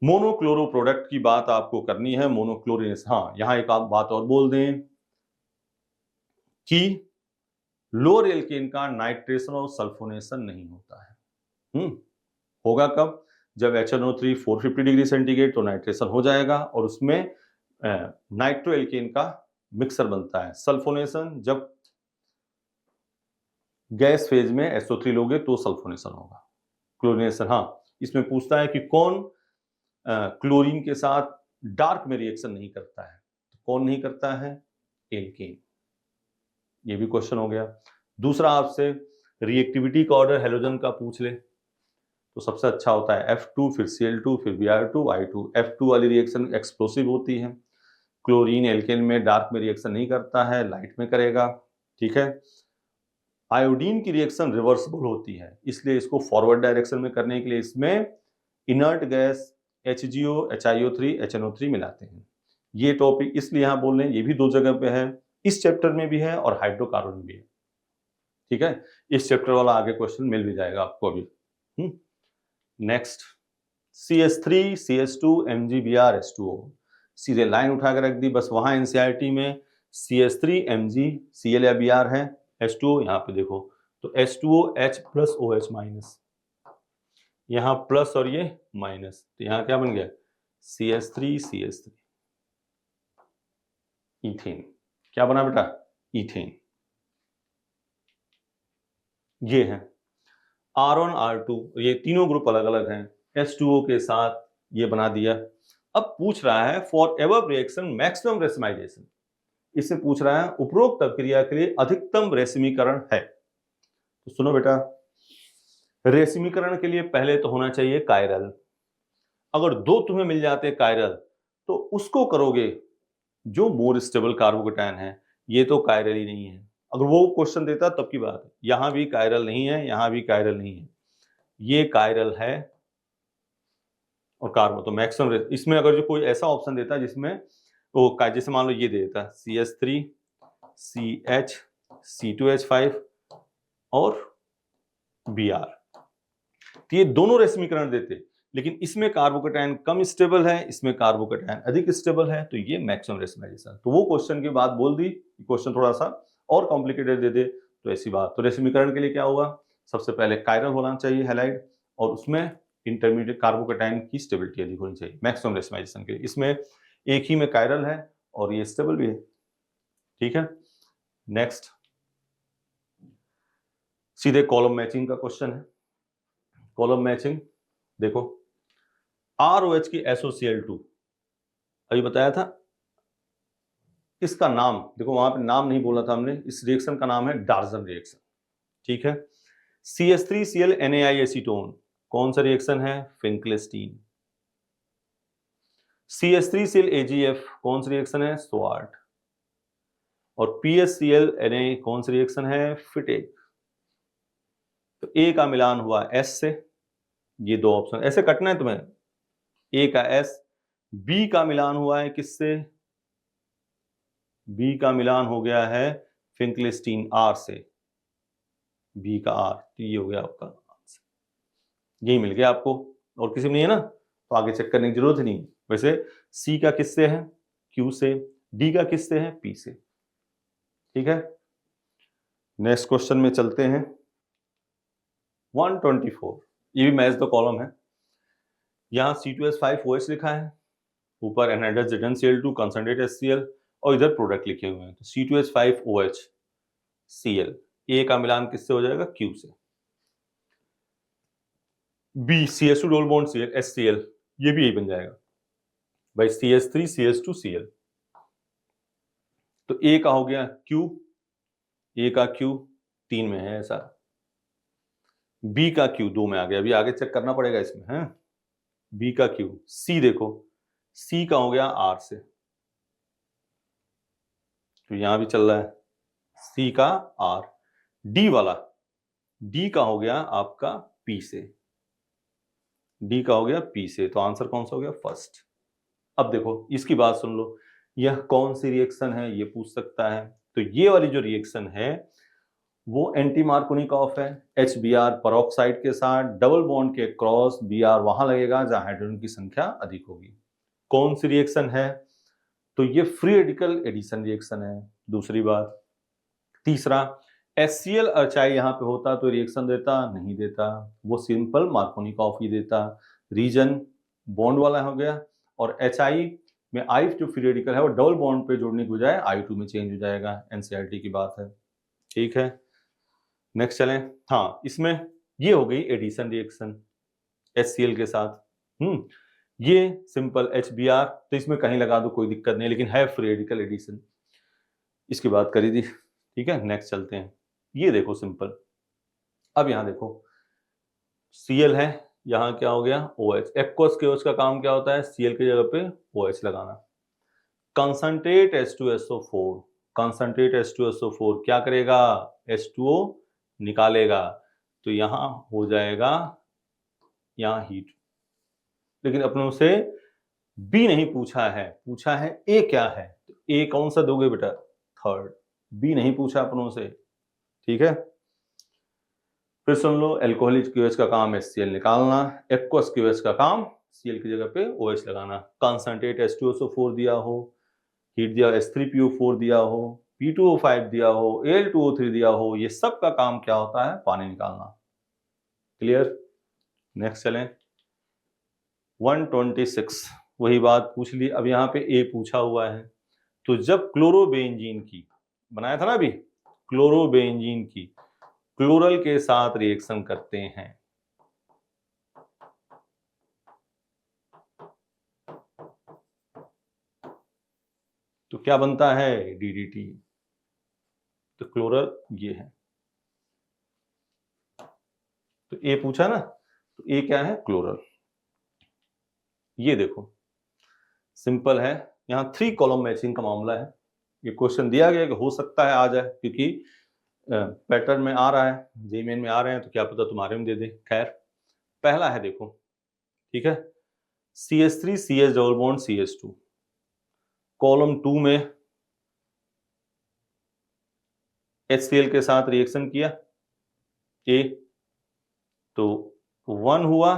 मोनोक्लोरो प्रोडक्ट की बात आपको करनी है, मोनोक्लोरिनेस। हाँ, यहां एक आप बात और बोल दें कि लोअर एल्केन का नाइट्रेशन और सल्फोनेशन नहीं होता है। होगा कब, जब HNO3 450 डिग्री सेंटीग्रेड तो नाइट्रेशन हो जाएगा और उसमें नाइट्रो एल्केन का मिक्सर बनता है। सल्फोनेशन जब गैस फेज में SO3 लोगे तो सल्फोनेशन होगा। क्लोरिनेशन, हाँ, इसमें पूछता है कि कौन क्लोरीन के साथ डार्क में रिएक्शन नहीं करता है, तो कौन नहीं करता है, एल्केन। ये भी क्वेश्चन हो गया। दूसरा आपसे रिएक्टिविटी का ऑर्डर हेलोजन का पूछ ले तो सबसे अच्छा होता है F2, फिर Cl2, फिर Br2, I2। F2 वाली रिएक्शन एक्सप्लोसिव होती है। क्लोरीन एल्केन में डार्क में रिएक्शन नहीं करता है, लाइट में करेगा, ठीक है। आयोडीन की रिएक्शन रिवर्सिबल होती है, इसलिए इसको फॉरवर्ड डायरेक्शन में करने के लिए इसमें inert gas HgO, HiO3, HNO3 मिलाते हैं। ये टॉपिक इसलिए यहां बोल रहे हैं, ये भी 2 जगह पे है, इस चैप्टर में भी है और हाइड्रोकार्बन में भी है, ठीक है। इस चैप्टर वाला आगे क्वेश्चन मिल भी जाएगा आपको अभी। Next, CH3 CH2 MgBr H2O, सीधे लाइन उठा के रख दी, बस वहां एनसीईआरटी में CH3 Mg Cl या Br है, H2O यहाँ पे देखो तो H2O H plus OH minus, यहाँ प्लस और ये माइनस, तो यहाँ क्या बन गया CH3 CH3 इथेन। क्या बना बेटा? इथेन। ये है R1 R2, ये तीनों ग्रुप अलग अलग हैं, H2O के साथ ये बना दिया। अब पूछ रहा है for ever reaction maximum racemisation, इससे पूछ रहा है उपरोक्त अभिक्रिया के लिए अधिकतम रेसिमीकरण है। तो सुनो बेटा, रेसिमीकरण के लिए पहले तो होना चाहिए कायरल। अगर 2 तुम्हें मिल जाते कायरल तो उसको करोगे जो मोर स्टेबल कार्बोकेटायन है, ये तो कायरल ही नहीं है। अगर वो क्वेश्चन देता तब की बात है, यहां भी कायरल नहीं है, यहां भी कायरल नहीं है, ये कायरल है और कार्बो तो मैक्सिमम। इसमें अगर जो कोई ऐसा ऑप्शन देता जिसमें वो जैसे मान लो ये दे देता CH3 CH C2H5 और Br, तो ये दोनों रेसिमीकरण देते, लेकिन इसमें कार्बोकेटायन कम स्टेबल है, इसमें कार्बोकेटायन अधिक स्टेबल है, तो ये मैक्सिमम रेसिमाइजेशन। तो वो क्वेश्चन की बात बोल दी, क्वेश्चन थोड़ा सा और कॉम्प्लिकेटेड दे दे तो ऐसी बात। तो रेसिमीकरण के लिए क्या होगा, सबसे पहले कायरल होना चाहिए हैलाइड, और उसमें इंटरमीडिएट कार्बोकेटायन की स्टेबिलिटी अधिक होनी चाहिए मैक्सिमम रेसिमाइजेशन के लिए। इसमें एक ही में कायरल है और ये स्टेबल भी है, ठीक है। नेक्स्ट, सीधे कॉलम मैचिंग का क्वेश्चन है। कॉलम मैचिंग देखो, ROH की SOCl2 अभी बताया था, इसका नाम देखो, वहां पे नाम नहीं बोला था हमने, इस रिएक्शन का नाम है डार्जन रिएक्शन, ठीक है। CH3Cl NaI एसीटोन कौन सा रिएक्शन है? फिंकलेस्टीन। CH3Cl AgF कौन सा रिएक्शन है? स्वार्ट। और PHCl Na कौन सा रिएक्शन है? फिटेक। तो A का मिलान हुआ S से, ये 2 ऑप्शन ऐसे कटना है तुम्हें, A का S, B का मिलान हुआ है किससे? B का मिलान हो गया है फिंकलेस्टीन R से, B का R, तो ये हो गया आपका आंसर, यही मिल गया आपको, और किसी में नहीं है ना, तो आगे चेक करने की जरूरत नहीं। वैसे C का किससे है? Q से। D का किससे है? P से, ठीक है। नेक्स्ट क्वेश्चन में चलते हैं। 124, ये भी मैच द कॉलम है। यहाँ C2H5OH लिखा है, ऊपर एनहाइड्रस ZnCl2 कंसंट्रेट HCl, और इधर प्रोडक्ट लिखे हुए हैं, तो C2H5OH Cl, A का मिलान किससे हो जाएगा? Q से। B CH2 double bond Cl HCl, ये भी यही बन जाएगा भाई, CH3 CH2 Cl। तो A का हो गया Q, A का Q 3 में है ऐसा, B का Q 2 में आ गया, अभी आगे चेक करना पड़ेगा इसमें है। B का Q, C देखो, C का हो गया R से, तो यहां भी चल रहा है C का R। D वाला, D का हो गया आपका P से, D का हो गया P से, तो आंसर कौन सा हो गया? फर्स्ट। अब देखो इसकी बात सुन लो, यह कौन सी रिएक्शन है ये पूछ सकता है, तो ये वाली जो रिएक्शन है वो एंटी मार्कोनिकॉफ है, HBr परऑक्साइड के साथ डबल बॉन्ड के क्रॉस Br वहां लगेगा जहां हाइड्रोजन की संख्या अधिक होगी। कौन सी रिएक्शन है? तो ये फ्री रेडिकल एडिशन रिएक्शन है, दूसरी बात। तीसरा, HCl HI यहाँ पे होता तो रिएक्शन देता? नहीं देता, वो सिंपल मार्कोनिकॉफ ही देता। रीजन बॉन्ड वाला हो गया, और HI में I जो फ्री रेडिकल है वो डबल बॉन्ड पे जोड़ने के बजाय I2 में चेंज हो जाएगा, एनसीईआरटी की बात है, ठीक है। नेक्स्ट चलें। हाँ, इसमें ये हो गई एडिशन रिएक्शन HCl के साथ। ये सिंपल HBr, तो इसमें कहीं लगा दो कोई दिक्कत नहीं, लेकिन है फ्री रेडिकल एडिशन, इसकी बात करी थी, ठीक है। नेक्स्ट चलते हैं। ये देखो सिंपल, अब यहां देखो Cl है, यहां क्या हो गया? OH। एक्वस के OH का काम क्या होता है? Cl की जगह पे OH लगाना। कंसंट्रेट H2SO4, कंसंट्रेट H2SO4 क्या करेगा, H2O निकालेगा, तो यहां हो जाएगा यहां हीट। लेकिन अपनों से बी नहीं पूछा है, पूछा है ए क्या है, तो ए कौन सा दोगे बेटा, थर्ड। बी नहीं पूछा अपनों से, ठीक है। फिर सुन लो, एल्कोहलिक क्यूएच का काम HCl निकालना, एक्वस क्यूएच का काम Cl की जगह पे OH लगाना। कंसंट्रेट H2SO4 दिया हो, हीट दिया H3PO4 दिया हो, P2O5 दिया हो, Al2O3 दिया हो, ये सब का काम क्या होता है, पानी निकालना। क्लियर। नेक्स्ट चलें 126, वही बात पूछ ली। अब यहाँ पे ए पूछा हुआ है, तो जब क्लोरोबेंजीन की बनाया था ना अभी, क्लोरोबेंजीन की क्लोरल के साथ रिएक्शन करते हैं तो क्या बनता है, DDT। तो क्लोरल ये है, तो ए पूछा ना, तो ए क्या है, क्लोरल। ये देखो सिंपल है, यहां 3 कॉलम मैचिंग का मामला है। ये क्वेश्चन दिया गया कि हो सकता है आ जाए, क्योंकि पैटर्न में आ रहा है, जेमेन में आ रहे हैं, तो क्या पता तुम्हारे में दे दे। खैर पहला है देखो, ठीक है, CH3 CH double bond CH2, column 2 में HCl के साथ रिएक्शन किया ए, तो 1 हुआ,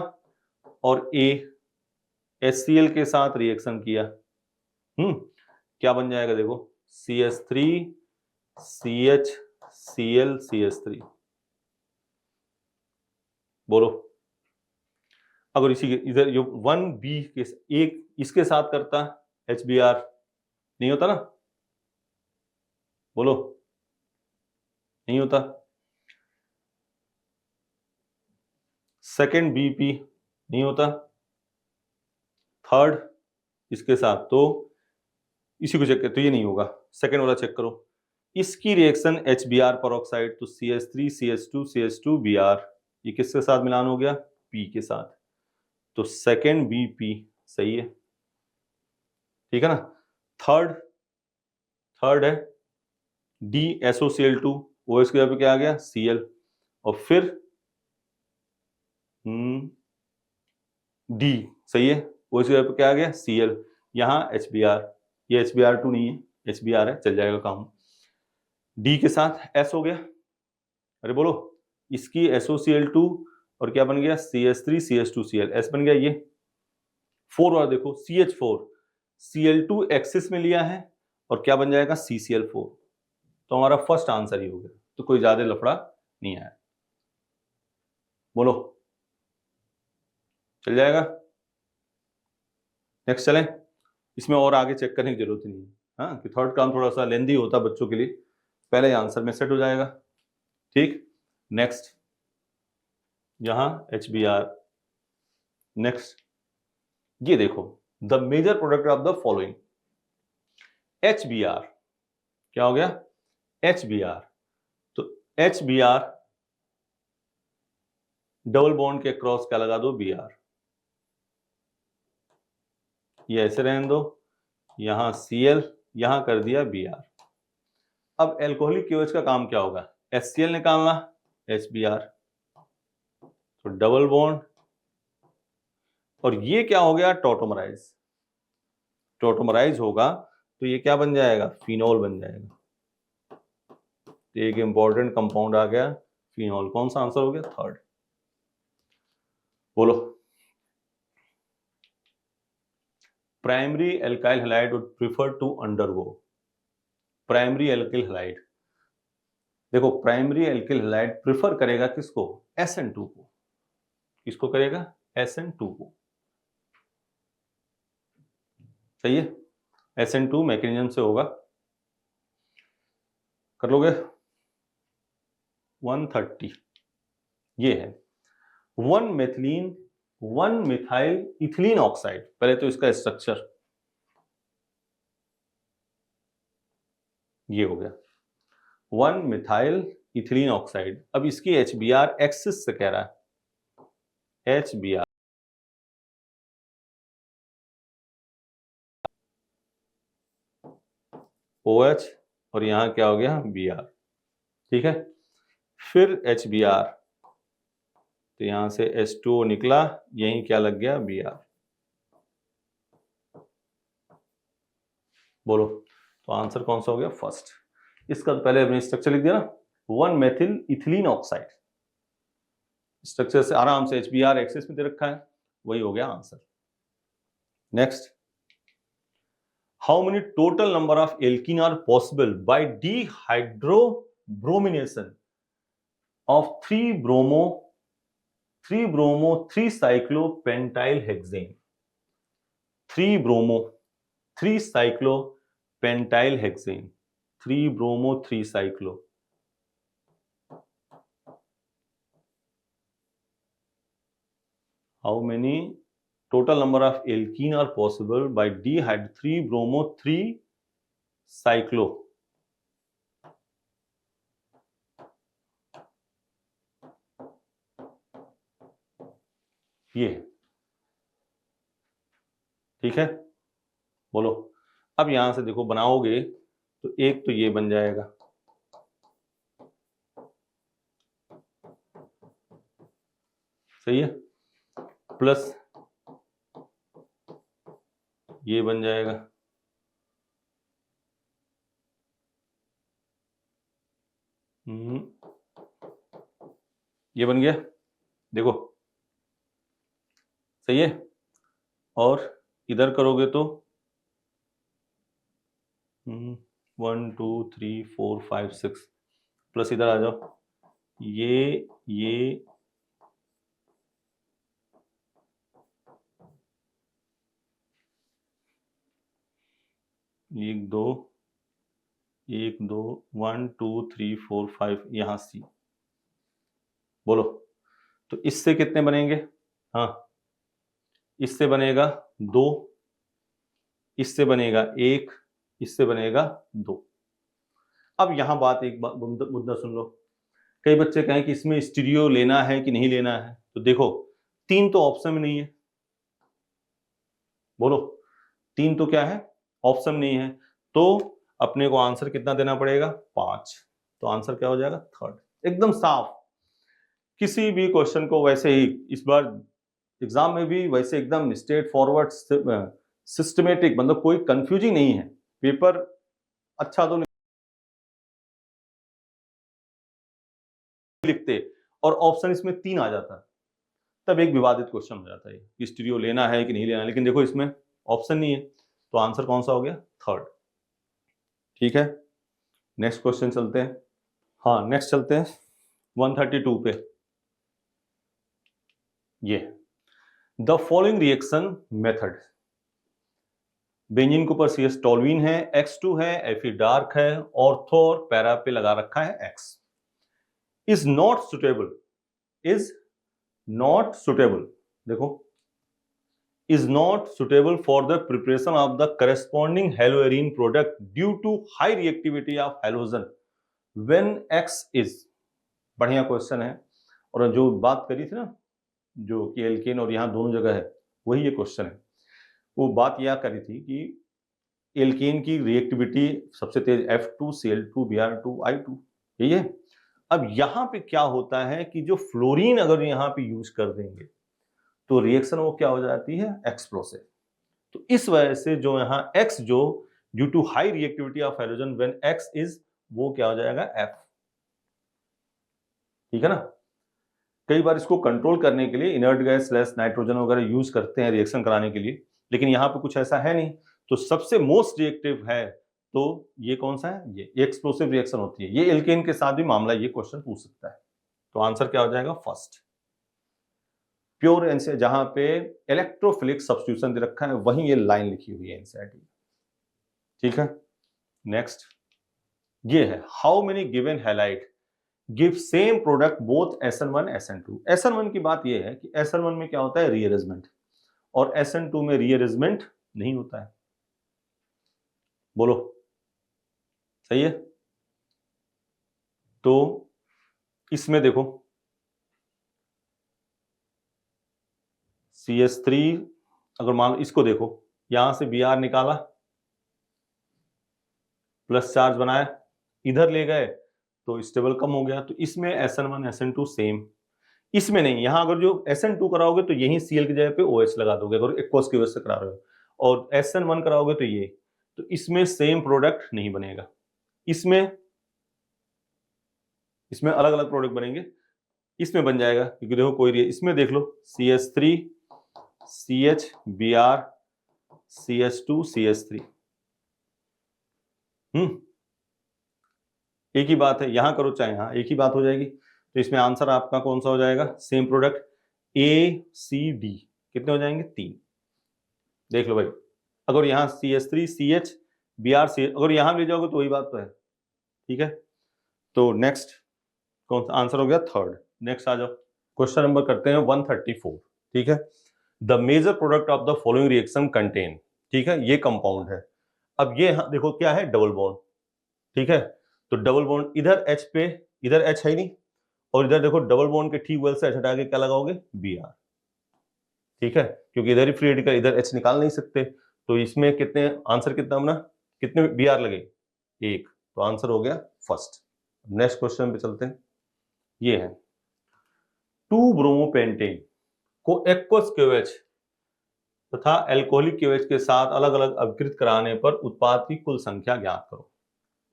और ए HCl के साथ रिएक्शन किया, क्या बन जाएगा देखो, CH3 CH Cl CH3। बोलो, अगर इसी इधर जो 1B के एक इसके साथ करता HBr, नहीं होता ना, बोलो, नहीं होता। सेकेंड BP नहीं होता, थर्ड इसके साथ, तो इसी को चेक कर, तो ये नहीं होगा, सेकेंड वाला चेक करो। इसकी रिएक्शन HBr पेरोक्साइड, तो CH3 CH2 CH2 Br, ये किसके साथ मिलान हो गया, P के साथ, तो सेकेंड BP सही है, ठीक है ना। थर्ड है DSOCl2, OH की जगह पे क्या आ गया, Cl, और फिर D सही है, OH की जगह पे क्या आ गया, Cl, यहाँ HBr, ये HBr2 नहीं है, HBr है, चल जाएगा काम। D के साथ S हो गया, अरे बोलो, इसकी SOCl2 और क्या बन गया, CH3 CH2Cl, S बन गया। ये 4 वाला देखो, CH4 Cl2 एक्सिस में लिया है, और क्या बन जाएगा, CCl4, तो हमारा फर्स्ट आंसर ही हो गया, तो कोई ज्यादा लफड़ा नहीं आया। बोलो, चल जाएगा। नेक्स्ट चलें, इसमें और आगे चेक करने की जरूरत नहीं है, हाँ, कि थर्ड काम थोड़ा सा लेंदी होता बच्चों के लिए, पहले आंसर में सेट हो जाएगा, ठीक। नेक्स्ट यहां HBr, नेक्स्ट ये देखो, the major product of the following, HBr, क्या हो गया, HBr, तो HBr डबल बॉन्ड के क्रॉस क्या लगा दो, Br, ये ऐसे रहने दो, यहां Cl, यहां कर दिया Br। अब एल्कोहलिक क्यूएच का काम क्या होगा, HCl निकालना, HBr, तो डबल बॉन्ड, और ये क्या हो गया, टॉटोमराइज, टॉटोमराइज होगा तो ये क्या बन जाएगा, फिनोल बन जाएगा। तो एक इंपॉर्टेंट कंपाउंड आ गया फिनोल, कौन सा आंसर हो गया, थर्ड। बोलो, primary alkyl halide would prefer to undergo, primary alkyl halide, देखो प्राइमरी एल्किल हैलाइड प्रिफर करेगा किसको, SN2 को, किसको करेगा, SN2 को, सही है, SN2 मैकेनिज्म से होगा, कर लोगे। 130 ये है 1 मेथिलीन 1 मिथाइल इथिलीन ऑक्साइड, पहले तो इसका स्ट्रक्चर ये हो गया 1 मिथाइल इथिलीन ऑक्साइड। अब इसकी HBr एक्सिस से कह रहा है, HBr OH और यहाँ क्या हो गया Br, ठीक है। फिर HBr, तो यहां से H2O निकला, यहीं क्या लग गया Br। बोलो तो आंसर कौन सा हो गया फर्स्ट। इसका तो पहले हमने स्ट्रक्चर लिख दिया ना, 1 मेथिल इथिलीन ऑक्साइड। स्ट्रक्चर से आराम से HBr एक्सेस में दे रखा है, वही हो गया answer. Next, how many total number of alkene are possible by dehydrobromination of 3-bromo 3-cyclopentyl hexane, 3-bromo 3-cyclopentyl hexane, 3-bromo 3-cyclo, how many total number of alkene are possible by dihyd 3-bromo 3-cyclo, ये ठीक है। बोलो अब यहां से देखो बनाओगे तो एक तो ये बन जाएगा, सही है, प्लस ये बन जाएगा, ये बन गया, देखो सही है। और इधर करोगे तो 1 2 3 4 5 6, प्लस इधर आ जाओ, ये 1 2 1 2 1 2 3 4 5, यहां सी। बोलो तो इससे कितने बनेंगे, हाँ इससे बनेगा 2, इससे बनेगा 1, इससे बनेगा 2। अब यहां बात एक मुद्दा सुन लो, कई बच्चे कहें कि इसमें स्टीरियो लेना है कि नहीं लेना है, तो देखो 3 तो ऑप्शन में नहीं है। बोलो 3 तो क्या है ऑप्शन नहीं है, तो अपने को आंसर कितना देना पड़ेगा 5, तो आंसर क्या हो जाएगा थर्ड, एकदम साफ। किसी भी क्वेश्चन को वैसे ही इस बार एग्जाम में भी वैसे एकदम स्ट्रेट फॉरवर्ड सिस्टमेटिक, मतलब कोई कंफ्यूजिंग नहीं है, पेपर अच्छा तो नहीं लिखते और ऑप्शन इसमें 3 आ जाता, तब एक विवादित क्वेश्चन हो जाता है कि स्टीरियो लेना है कि नहीं लेना, लेकिन देखो इसमें ऑप्शन नहीं है, तो आंसर कौन सा हो गया थर्ड, ठीक है। नेक्स्ट क्वेश्चन चलते हैं, हाँ नेक्स्ट चलते हैं 132 पे। ये the following reaction method, benzene के ऊपर CS टोल्यूइन है, X2 है, Fe डार्क है, ऑर्थो और पैरा पे लगा रखा है X, इज नॉट सुटेबल, देखो is not suitable for the preparation of the corresponding haloarine product due to high reactivity of halogen when X is, बढ़िया क्वेश्चन है। और जो बात करी थी ना, जो कि एल्केन और यहाँ दोनों जगह है, वही ये क्वेश्चन है। वो बात यह करी थी कि एल्केन की रिएक्टिविटी सबसे तेज F2 Cl2 Br2 I2, यही है। अब यहाँ पे क्या होता है कि जो फ्लोरीन अगर यहाँ पे यूज कर देंगे तो रिएक्शन वो क्या हो जाती है एक्सप्लोसिव, तो इस वजह से जो यहाँ X जो due to high reactivity of hydrogen when X is, वो क्या हो जाएगा F, ठीक है ना। कई बार इसको कंट्रोल करने के लिए इनर्ट गैस स्लैश नाइट्रोजन वगैरह यूज करते हैं रिएक्शन कराने के लिए, लेकिन यहाँ पे कुछ ऐसा है नहीं, तो सबसे मोस्ट रिएक्टिव है तो ये कौन सा है, ये एक्सप्लोसिव रिएक्शन होती है। ये एल्केन के साथ भी मामला ये क्वेश्चन पूछ सकता है, तो आंसर क्या हो जाएगा फर्स्ट, प्योर एनसीआर, जहां पे इलेक्ट्रोफिलिक सब्स्टिट्यूशन दे रखा है वहीं ये लाइन लिखी हुई है एनसीईआरटी, ठीक है। नेक्स्ट ये है, how many given halide give same product both SN1 SN2। SN1 की बात ये है कि SN1 में क्या होता है रीअरेंजमेंट, और SN2 में रीअरेंजमेंट नहीं होता है। बोलो सही है, तो इसमें देखो CS3, अगर मान लो इसको देखो, यहां से Br निकाला, प्लस चार्ज बनाया, इधर ले गए तो स्टेबल कम हो गया। तो इसमें SN1 SN2 सेम, इसमें नहीं। यहां अगर जो SN2 कराओगे तो यही Cl की जगह पे OH लगा दोगे अगर एक्वस की वजह से करा रहे हो, और SN1 कराओगे तो ये, तो इसमें सेम प्रोडक्ट नहीं बनेगा, इसमें अलग अलग प्रोडक्ट बनेंगे, इसमें बन जाएगा। क्योंकि देखो कोई, इसमें देख लो CH3 CH Br CH2 CH3, एक ही बात है, यहां करो चाहे यहां, एक ही बात हो जाएगी। तो इसमें आंसर आपका कौन सा हो जाएगा, सेम प्रोडक्ट ACD, कितने हो जाएंगे, 3। देख लो भाई, अगर यहां CH3 CH Br CH, अगर यहां ले जाओगे तो वही बात तो है, ठीक है। तो नेक्स्ट कौन सा आंसर हो गया, 3rd। नेक्स्ट आ जाओ, क्वेश्चन नंबर करते हैं 134, ठीक है। The major product of the following reaction contain, ठीक है, ये कंपाउंड है। अब ये देखो क्या है, डबल बॉन्ड, ठीक है। तो डबल बॉन्ड इधर H पे, इधर H है ही नहीं, और इधर देखो डबल बॉन्ड के ठीक बगल से H हटा के क्या लगाओगे, Br, ठीक है, क्योंकि इधर ही फ्री रेडिकल, इधर H निकाल नहीं सकते। तो इसमें कितने, आंसर कितना अपना, कितने Br लगे, 1, तो आंसर हो गया फर्स्ट। नेक्स्ट क्वेश्चन पे चलते हैं, ये है 2 ब्रोमोपेंटेन को एक्वस KOH तथा एल्कोहलिक KOH के साथ अलग अलग अपकृत कराने पर उत्पाद की कुल संख्या ज्ञात करो।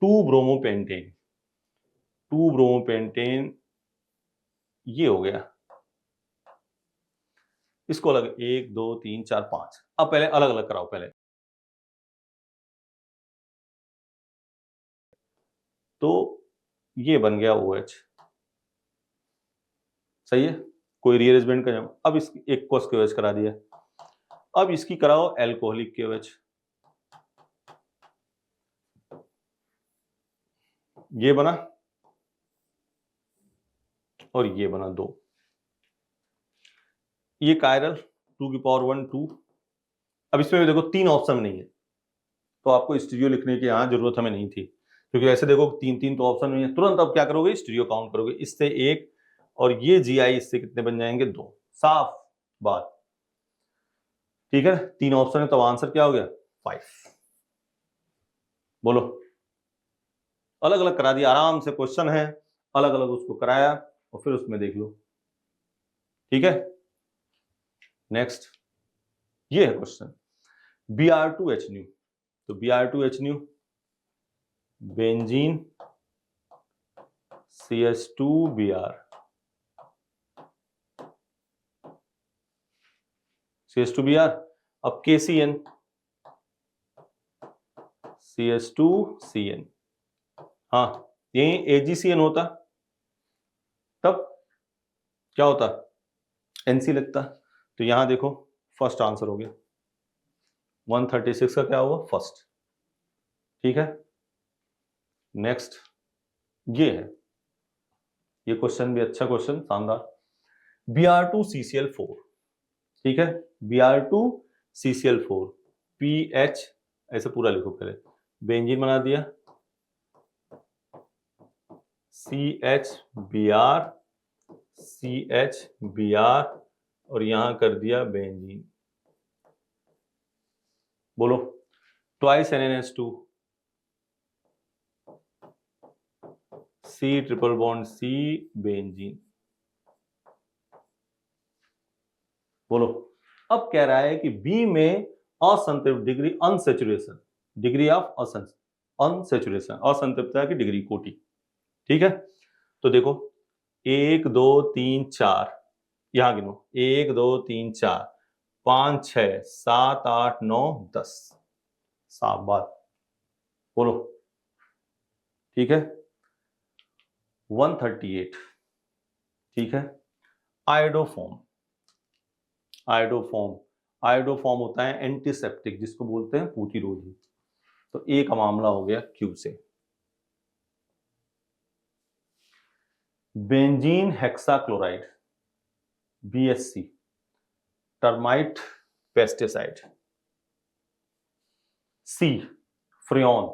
2 ब्रोमोपेंटेन, 2 ब्रोमोपेंटेन ये हो गया, इसको अलग 1 2 3 4 5, अब पहले अलग अलग कराओ पहले। तो ये बन गया OH, सही है, कोई रीअरेंजमेंट का जम, अब इस एक्वस KOH करा दिया, अब इसकी कराओ एल्कोहलिक KOH, ये बना और ये बना 2, ये कायरल 2 की पावर 1 2। अब इसमें भी देखो 3 ऑप्शन नहीं है, तो आपको स्टीरियो लिखने की यहां जरूरत हमें नहीं थी, क्योंकि ऐसे देखो 3 तो ऑप्शन नहीं है, तुरंत अब क्या करोगे, स्टीरियो काउंट करोगे, इससे 1 और ये GI इससे कितने बन जाएंगे, 2, साफ बात, ठीक है। 3 ऑप्शन है, तो आंसर क्या हो गया, 5। बोलो, अलग अलग करा दिया, आराम से क्वेश्चन है, अलग अलग उसको कराया और फिर उसमें देख लो, ठीक है। नेक्स्ट, ये है क्वेश्चन Br2H न्यू, तो Br2H new benzene CH2Br, CH2Br, अब KCN CH2CN, हाँ यही AgCN होता, तब क्या होता, NC लगता। तो यहां देखो फर्स्ट आंसर हो गया, 136 का क्या हुआ, फर्स्ट, ठीक है। नेक्स्ट, ये है, ये क्वेश्चन भी अच्छा क्वेश्चन, शानदार, Br2CCl4, ठीक है, Br2CCl4 PH, ऐसे पूरा लिखो पहले, बेंजीन बना दिया, CHBr CHBr और यहां कर दिया बेंजीन, बोलो, twice NNH2 C triple bond C benzene, बोलो। अब कह रहा है कि B में असंतृप्त degree, unsaturation, degree of unsaturation, असंतृप्तता की डिग्री, कोटि, ठीक है। तो देखो 1 2 3 4, यहां गिनो 1 2 3 4 5 6 7 8 9 10, साफ बात, बोलो, ठीक है। 138, ठीक है, आयोडोफॉर्म, आयोडोफॉर्म, आयोडोफॉर्म होता है एंटीसेप्टिक, जिसको बोलते हैं पूतिरोधी। तो एक मामला हो गया Q से। Benzene hexachloride BHC, termite pesticide. C Freon,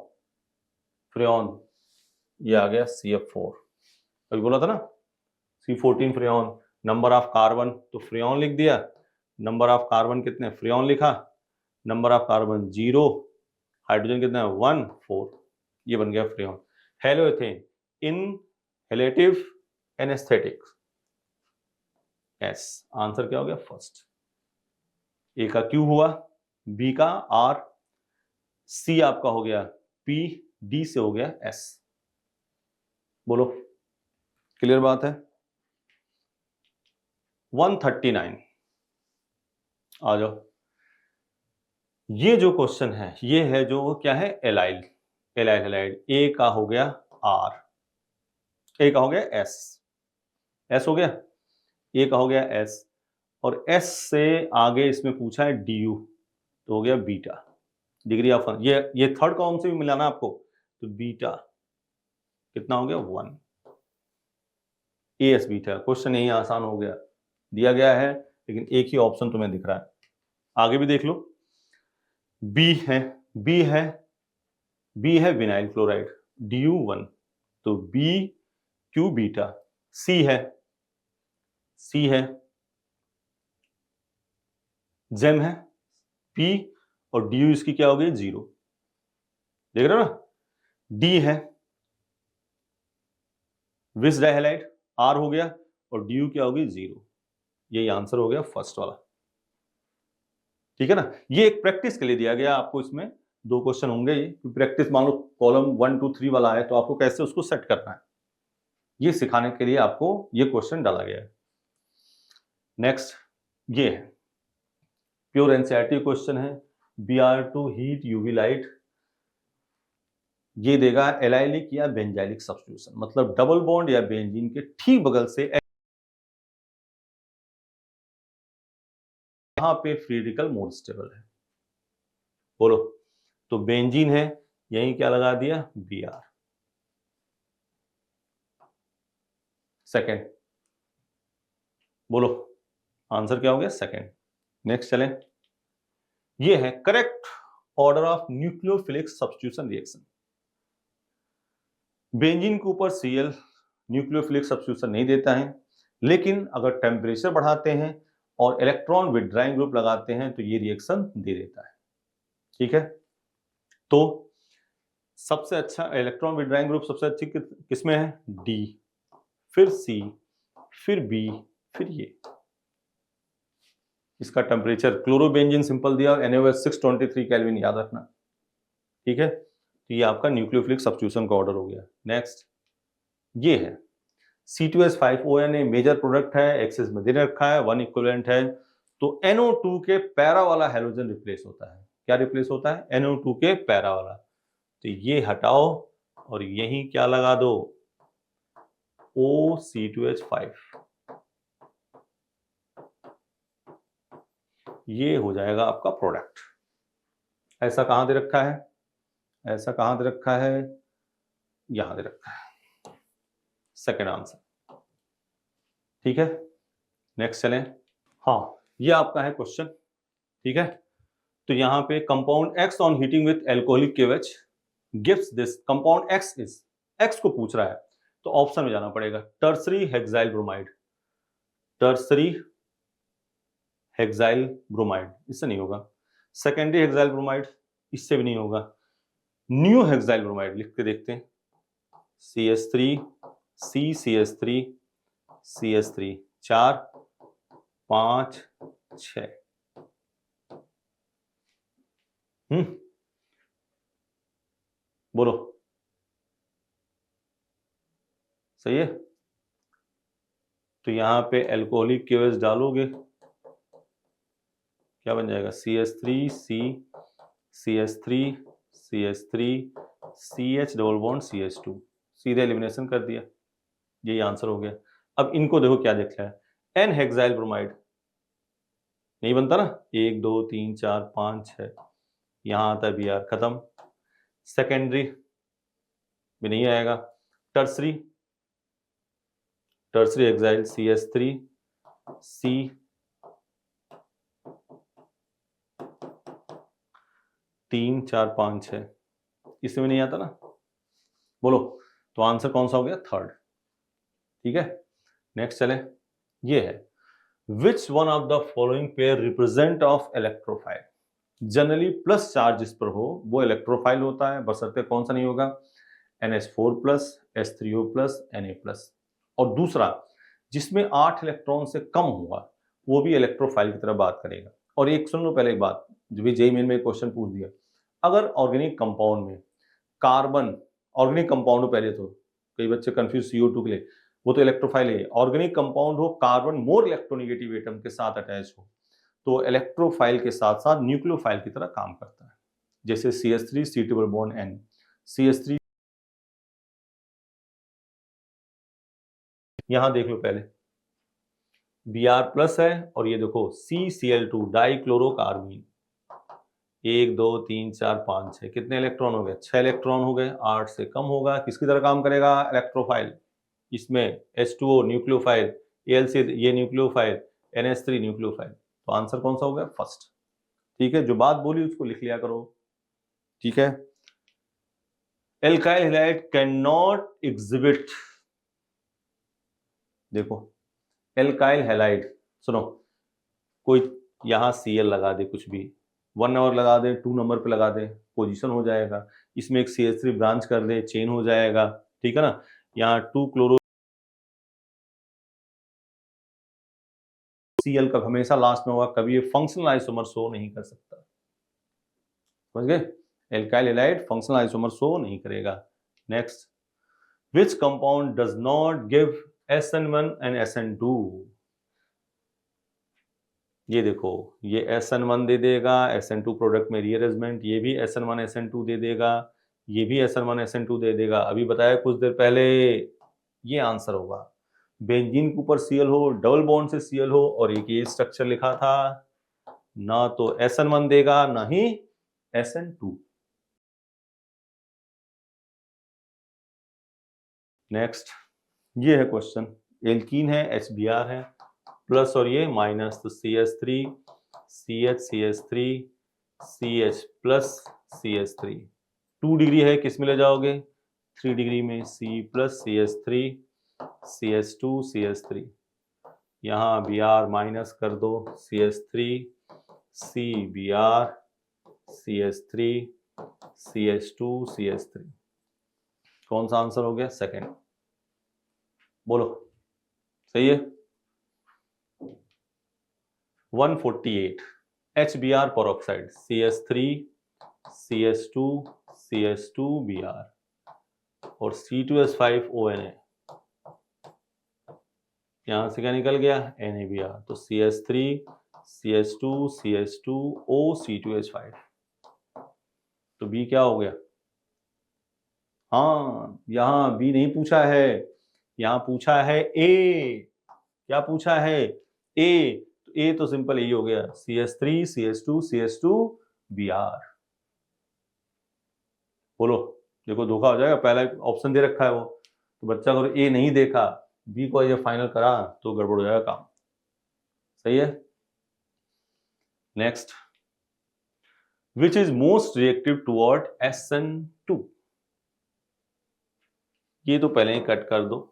Freon ये आ गया CF4, अभी बोला था ना C14 Freon, number of carbon तो फ्रियोन लिख दिया, नंबर ऑफ कार्बन कितने, फ्रियोन लिखा, नंबर ऑफ कार्बन 0, हाइड्रोजन कितना है 1 4, ये बन गया फ्रेऑन। हेलोएथेन इनहेलेटिव एनेस्थेटिक, एस, आंसर क्या हो गया फर्स्ट। ए का क्यू हुआ, बी का आर, सी आपका हो गया पी, डी से हो गया एस। बोलो, क्लियर बात है। 139 आ जाओ। ये जो क्वेश्चन है ये है जो क्या है, एलाइल, एलाइल हेलाइड। ए का हो गया आर, ए का हो गया एस, एस हो गया, ए का हो गया एस, और एस से आगे इसमें पूछा है डी यू, तो हो गया बीटा, डिग्री ऑफ फन। ये थर्ड कॉलम से भी मिलाना आपको, तो बीटा कितना हो गया 1, ए एस बीटा। क्वेश्चन यही आसान हो गया, दिया गया है लेकिन एक ही ऑप्शन तुम्हें दिख रहा है। आगे भी देख लो, बी है, बी है, बी है विनाइल क्लोराइड DU1, तो बी क्यू बीटा। सी है, सी है, जेम है पी, और DU इसकी क्या हो गई 0, देख रहे हो ना। डी है विस डाइहैलाइड, आर हो गया, और DU क्या होगी 0, यही आंसर हो गया फर्स्ट वाला। ठीक है ना, ये एक प्रैक्टिस के लिए दिया गया आपको, इसमें 2 क्वेश्चन होंगे ये, प्रैक्टिस मान लो कॉलम 1 2 3 वाला है तो आपको कैसे उसको सेट करना है, ये सिखाने के लिए आपको ये क्वेश्चन डाला गया है। नेक्स्ट ये है प्योर एनसीईआरटी क्वेश्चन है, Br2 हीट यूवी लाइट, ये देगा एलाइलिक या बेंजाइलिक सब्स्टिट्यूशन, मतलब डबल बॉन्ड या बेंजीन के ठीक बगल से यहां पे फ्री रेडिकल मोर स्टेबल है। बोलो, तो बेंजीन है, यही क्या लगा दिया Br, सेकेंड। बोलो, आंसर क्या हो गया सेकेंड। नेक्स्ट चलें, ये है correct order of nucleophilic substitution reaction. Benzene के ऊपर Cl न्यूक्लियोफिलिक सब्स्टिट्यूशन नहीं देता है, लेकिन अगर टेम्परेचर बढ़ाते हैं और इलेक्ट्रॉन विथड्राइंग ग्रुप लगाते हैं तो ये रिएक्शन दे देता है। ठीक है, तो सबसे अच्छा इलेक्ट्रॉन विथड्राइंग ग्रुप सबसे अच्छी किसमें है, डी, फिर सी, फिर बी, फिर ये। इसका टेम्परेचर क्लोरोबेंजीन सिंपल दिया, NaOH 623 केल्विन, याद रखना। ठीक है, तो ये आपका न्यूक्लियोफिलिक सब्स्टिट्यूशन का ऑर्डर हो गया। नेक्स्ट ये है C2H5ONA, मेजर प्रोडक्ट है, एक्सेस में दे रखा है, 1 इक्विवेलेंट है, तो NO2 के पैरा वाला हैलोजन रिप्लेस होता है। क्या रिप्लेस होता है, NO2 के पैरा वाला, तो ये हटाओ और यही क्या लगा दो OC2H5, ये हो जाएगा आपका प्रोडक्ट। ऐसा कहां दे रखा है, ऐसा कहां दे रखा है, यहां दे रखा है, सेकेंड आंसर। ठीक है, नेक्स्ट चलें। हाँ, ये आपका है क्वेश्चन। ठीक है, तो यहां पे compound X on heating with alcoholic KOH gives this, compound X is, X को पूछ रहा है तो ऑप्शन में जाना पड़ेगा, tertiary hexyl bromide, tertiary hexyl bromide, इससे नहीं होगा, सेकेंडरी हेक्साइल ब्रोमाइड, इससे भी नहीं होगा, न्यू हेक्साइल ब्रोमाइड लिख के देखते हैं, CH3 CCH3 CH3, 4 5 6, बोलो सही है। तो यहां पे एल्कोहलिक KOH डालोगे, क्या बन जाएगा, CH3 C CH3 CH3 CH double bond CH2, सीधे एलिमिनेशन कर दिया, यही आंसर हो गया। अब इनको देखो क्या दिख रहा है, N हेक्साइल ब्रोमाइड, नहीं बनता ना, 1 2 3 4 5 6, यहां आता है Br, खत्म। सेकेंडरी भी नहीं आएगा, tertiary, tertiary hexyl CH3 C 3 4 5 6, इसमें नहीं आता ना। बोलो, तो आंसर कौन सा हो गया, थर्ड। ठीक है, नेक्स्ट चले, ये है which one of the following pair represent of electrophile. Generally plus charge जिस पर हो वो इलेक्ट्रोफाइल होता है, बशर्ते कौन सा नहीं होगा, NH4 plus H3O plus Na plus. और दूसरा जिसमें 8 इलेक्ट्रॉन से कम होगा वो भी इलेक्ट्रोफाइल की तरह बात करेगा। और एक सुन लो पहले एक बात, जो भी जेईई मेन में क्वेश्चन पूछ दिया, अगर ऑर्गेनिक कंपाउंड में कार्बन, ऑर्गेनिक कंपाउंड हो पहले तो, कई बच्चे कंफ्यूज CO2 के लिए, वो तो इलेक्ट्रोफाइल है। ऑर्गेनिक कंपाउंड हो, कार्बन मोर इलेक्ट्रोनेगेटिव एटम के साथ अटैच हो, तो इलेक्ट्रोफाइल के साथ साथ न्यूक्लियोफाइल की तरह काम करता है। जैसे CH3 C double bond N, CH3 यहां देख लो पहले Br प्लस है, और ये देखो CCl2 डाइक्लोरोकार्बीन, 1 2 3 4 5 6, कितने इलेक्ट्रॉन हो गए? 6 इलेक्ट्रॉन हो गए। 8 से कम होगा, किसकी तरह काम करेगा? इलेक्ट्रोफाइल। इसमें H2O न्यूक्लियोफाइल, Al ये न्यूक्लियोफाइल, NH3 न्यूक्लियोफाइल। तो आंसर कौन सा हो गया? फर्स्ट। ठीक है, जो बात बोली उसको लिख लिया करो। ठीक है, alkyl halide can not exhibit, देखो एल्काइल हैलाइड, सुनो, कोई यहां Cl लगा दे, कुछ भी 1 नंबर लगा दे, 2 नंबर पे लगा दे, पोजीशन हो जाएगा। इसमें एक CH3 ब्रांच कर दे, चेन हो जाएगा। ठीक है ना, यहाँ 2 क्लोरो Cl का हमेशा लास्ट में होगा, कभी ये फंक्शनल आइसोमर शो नहीं कर सकता। समझ गए? Alkyl halide functional isomer show नहीं करेगा। Next, which compound does not give SN1 and SN2? ये देखो, ये SN1 दे देगा, SN2 प्रोडक्ट में रीअरेंजमेंट, ये भी SN1 SN2 दे देगा, ये भी SN1 SN2 दे देगा। अभी बताया कुछ देर पहले, ये आंसर होगा। बेंजीन के ऊपर Cl हो, डबल बॉन्ड से Cl हो, और एक ये स्ट्रक्चर लिखा था, ना तो SN1 देगा ना ही SN2। नेक्स्ट, ये है क्वेश्चन, एल्कीन है, HBr है, प्लस और ये माइनस, तो CH3 CH CH plus CH3। 2 degree है, किस में ले जाओगे? 3 डिग्री में, C plus CH3 CH2 CH3। यहाँ Br माइनस कर दो, CH3 CBr CH3 CH2 CH3। कौन सा आंसर हो गया? सेकंड। बोलो, सही है। 148 HBr peroxide, CH3 CH2 CH2 Br और C2H5ONA, यहां से क्या निकल गया? NaBr, तो CH3 CH2 CH2 O C2H5, तो B क्या हो गया? हाँ, यहां B नहीं पूछा है, यहां पूछा है A। क्या पूछा है? A, तो A तो सिंपल यही हो गया, CH3 CH2 CH2 Br। बोलो, देखो धोखा हो जाएगा, पहला ऑप्शन दे रखा है वो, तो बच्चा अगर A नहीं देखा, B को ये फाइनल करा, तो गड़बड़ हो जाएगा काम। सही है। Next, which is most reactive toward SN2? ये तो पहले ही कट कर दो,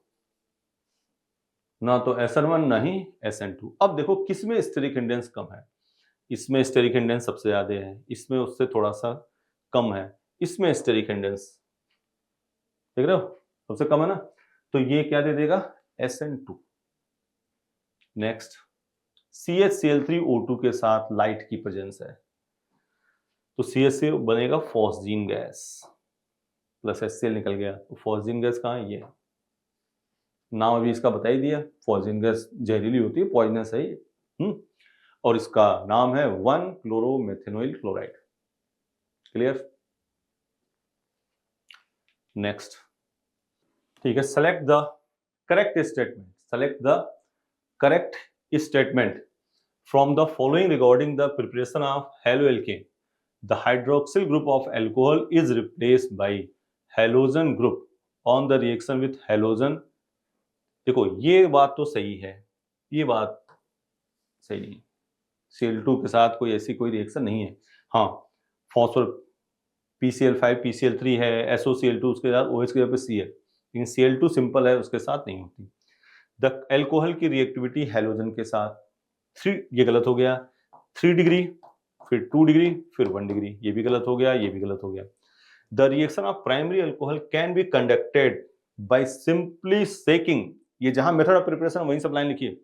ना तो SN1 ना ही SN2। अब देखो किसमें स्टेरिक हिंडेंस कम है? इसमें स्टेरिक हिंडेंस सबसे ज्यादा है, इसमें उससे थोड़ा सा कम है, इसमें स्टेरिक हिंडेंस देख रहे हो सबसे कम है ना, तो ये क्या दे देगा? SN2। नेक्स्ट, CHCl3O2 के साथ लाइट की प्रेजेंस है, तो CH से बनेगा फॉस्जीन गैस, प्लस HCl निकल गया, तो फॉस्जीन गैस कहाँ है? ये नाम अभी इसका बता ही दिया, फॉस्जीन गैस जहरीली होती है, पॉइजनस है ये। और इसका नाम है 1-क्लोरोमेथेनॉइल क्लोराइड। क्लियर? नेक्स्ट, ठीक है, select the correct statement, select the correct statement from the following regarding the preparation of haloalkane. The hydroxyl group of alcohol is replaced by halogen group on the reaction with halogen। देखो ये बात तो सही है, ये बात सही नहीं, Cl2 के साथ कोई ऐसी कोई रिएक्शन नहीं है। हाँ, फॉस्फोर PCl5 PCl3 है, SOCl2 उसके साथ OH के जगह पे Cl, लेकिन Cl2 सिंपल है, उसके साथ नहीं होती। द एल्कोहल की रिएक्टिविटी हैलोजन के साथ 3, ये गलत हो गया, 3 डिग्री, फिर 2 डिग्री, फिर 1 डिग्री, ये भी गलत हो गया, ये भी गलत हो गया। The reaction of primary alcohol can be conducted by simply shaking, ये जहां मेथड ऑफ प्रिपरेशन वहीं सब लाइन लिखिए,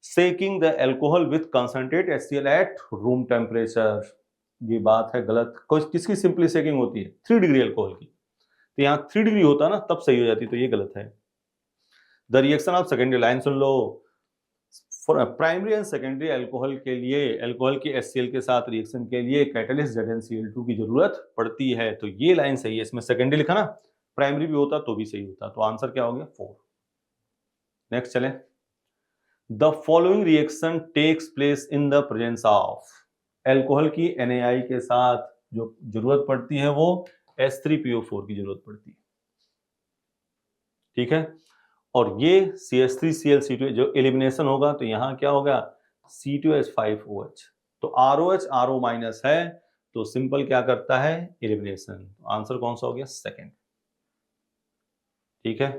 shaking the alcohol with concentrate HCl at room temperature. ये बात है गलत। किसकी सिंपली सेकिंग होती है? 3 डिग्री अल्कोहल की, तो यहां 3 डिग्री होता ना तब सही हो जाती, तो ये गलत है। The reaction of secondary, line soon low, primary and secondary alcohol के लिए, अल्कोहल के HCl के साथ रिएक्शन के लिए कैटलिस्ट ZnCl2 की जरूरत पड़ती है, तो ये लाइन सही है। इसमें सेकेंडरी लिखा ना, प्राइमरी भी होता तो भी सही होता, तो आंसर क्या हो गया? 4। नेक्स्ट चले, the following reaction takes place in the presence of, alcohol की NaI के साथ जो जरूरत पड़ती है वो H3PO4 की जरूरत पड़ती है, ठीक है। और ये CH3Cl जो एलिमिनेशन होगा तो यहां क्या होगा? C2H5OH, तो ROH RO माइनस है, तो सिंपल क्या करता है? एलिमिनेशन। तो आंसर कौन सा हो गया? सेकंड, ठीक है।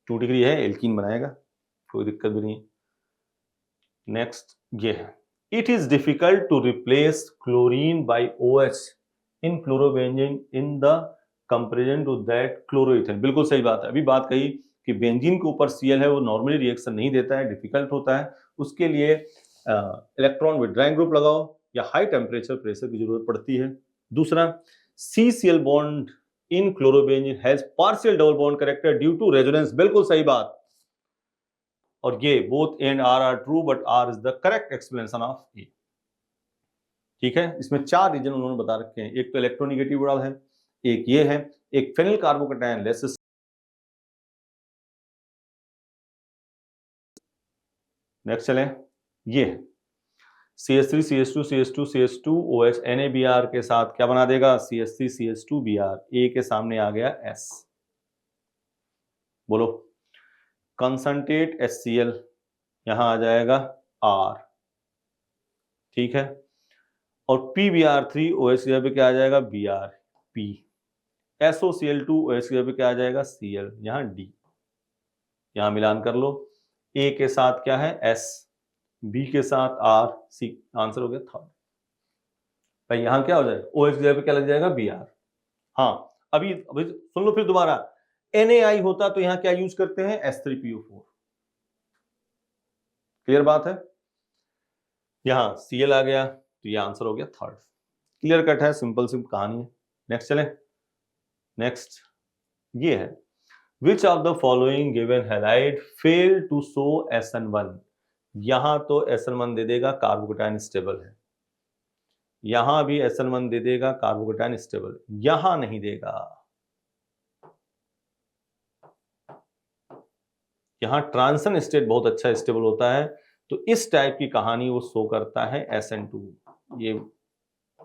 2 डिग्री है, एल्कीन बनाएगा, कोई दिक्कत भी नहीं। नेक्स्ट ये है, it is difficult to replace chlorine by OH in chlorobenzene in the comparison to that chloroethane. बिल्कुल सही बात है, अभी बात कही कि बेंजीन के ऊपर Cl है, वो नॉर्मली रिएक्शन नहीं देता है, डिफिकल्ट होता है, उसके लिए इलेक्ट्रॉन विड्रॉइंग ग्रुप लगाओ या हाई टेम्परेचर प्रेशर की जरूरत पड़ती है। दूसरा, CCl bond in chlorobenzene has partial double bond character due to resonance. बिल्कुल सही बात, और ये both and R true but R is the correct explanation of A, ठीक है। इसमें 4 रीजन उन्होंने बता रखे हैं, एक तो इलेक्ट्रोनेगेटिव उड़ाल है, एक ये है, एक फेनिल कार्बोकैटायन लेस। नेक्स्ट चलें, ये है CH3 CH2 CH2 CH2 OH NaBr के साथ क्या बना देगा? CH3 CH2 Br, A के सामने आ गया S। बोलो, कंसंट्रेट HCl यहां आ जाएगा R, ठीक है। और PBr3 OH की जगह पे क्या आ जाएगा? Br P। SOCl2 OH की जगह पे क्या आ जाएगा? Cl, यहां D। यहां मिलान कर लो, A के साथ क्या है? S, B के साथ R, C। आंसर हो गया थर्ड। भाई यहां क्या हो जाएगा? OH की जगह पे क्या लग जाएगा? Br। हाँ, अभी सुन लो फिर दोबारा, NaI होता तो यहां क्या यूज करते हैं? H3PO4। क्लियर बात है? यहां Cl आ गया, तो ये आंसर हो गया थर्ड। क्लियर कट है, सिंपल सी कहानी है। नेक्स्ट चले, नेक्स्ट ये है, which of the following given halide fail to show SN1। यहां तो SN1 दे देगा, कार्बोकैटायन स्टेबल है, यहां भी SN1 दे देगा, कार्बोकैटायन स्टेबल, यहां नहीं देगा, यहां ट्रांजिशन स्टेट बहुत अच्छा स्टेबल होता है, तो इस टाइप की कहानी वो शो करता है SN2। ये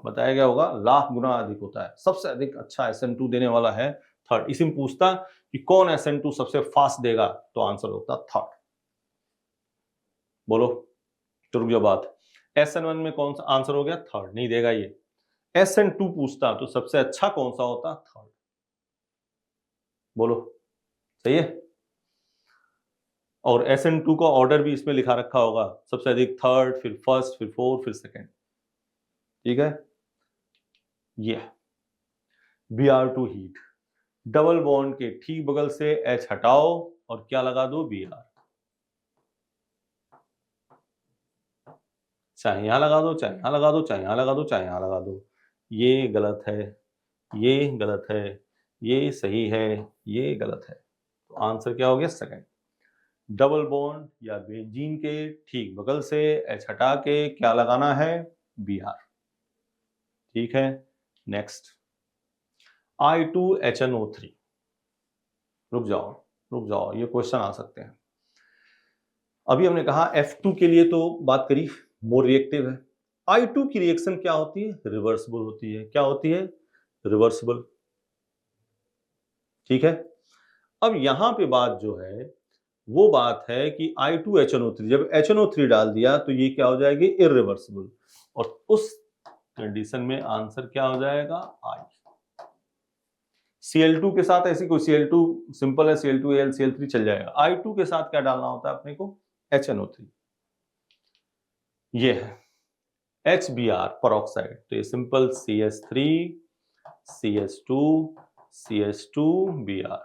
बताया गया होगा, लाख गुना अधिक होता है, सबसे अधिक अच्छा SN2 देने वाला है थर्ड। इसी में पूछता कि कौन SN2 सबसे फास्ट देगा, तो आंसर होता थर्ड। बोलो, तो रुक जाओ बात, SN1 में कौन सा आंसर हो गया? थर्ड, नहीं देगा ये। SN2 पूछता तो सबसे अच्छा कौन सा होता? थर्ड। बोलो, सही है। और SN2 का ऑर्डर भी इसमें लिखा रखा होगा, सबसे अधिक थर्ड, फिर फर्स्ट, फिर फोर्थ, फिर सेकंड, ठीक है। ये Br2 हीट, डबल बॉन्ड के ठीक बगल से H हटाओ और क्या लगा दो? Br। चाहे यहां लगा दो, चाहे यहां लगा दो, चाहे यहां लगा दो, चाहे यहां लगा दो, ये गलत है, ये गलत है, ये सही है, ये गलत है, तो आंसर क्या हो गया? सेकंड। डबल बॉन्ड या बेंजीन के ठीक बगल से H हटा के क्या लगाना है? Br, ठीक है। Next, I2HNO3। रुक जाओ, रुक जाओ, ये क्वेश्चन आ सकते हैं। अभी हमने कहा F2 के लिए तो बात करी, मोर रिएक्टिव है। I2 की रिएक्शन क्या होती है? रिवर्सिबल होती है। क्या होती है? रिवर्सिबल, ठीक है। अब यहां पे बात जो है वो बात है कि I2HNO3, जब HNO3 डाल दिया तो ये क्या हो जाएगी? इरिवर्सिबल, और उस कंडीशन में आंसर क्या हो जाएगा? I। Cl2 के साथ ऐसी कोई, Cl2 सिंपल है, Cl2Al Cl3 चल जाएगा। I2 के साथ क्या डालना होता है अपने को? HNO3। ये है HBr परऑक्साइड, तो ये सिंपल CH3 CH2Br।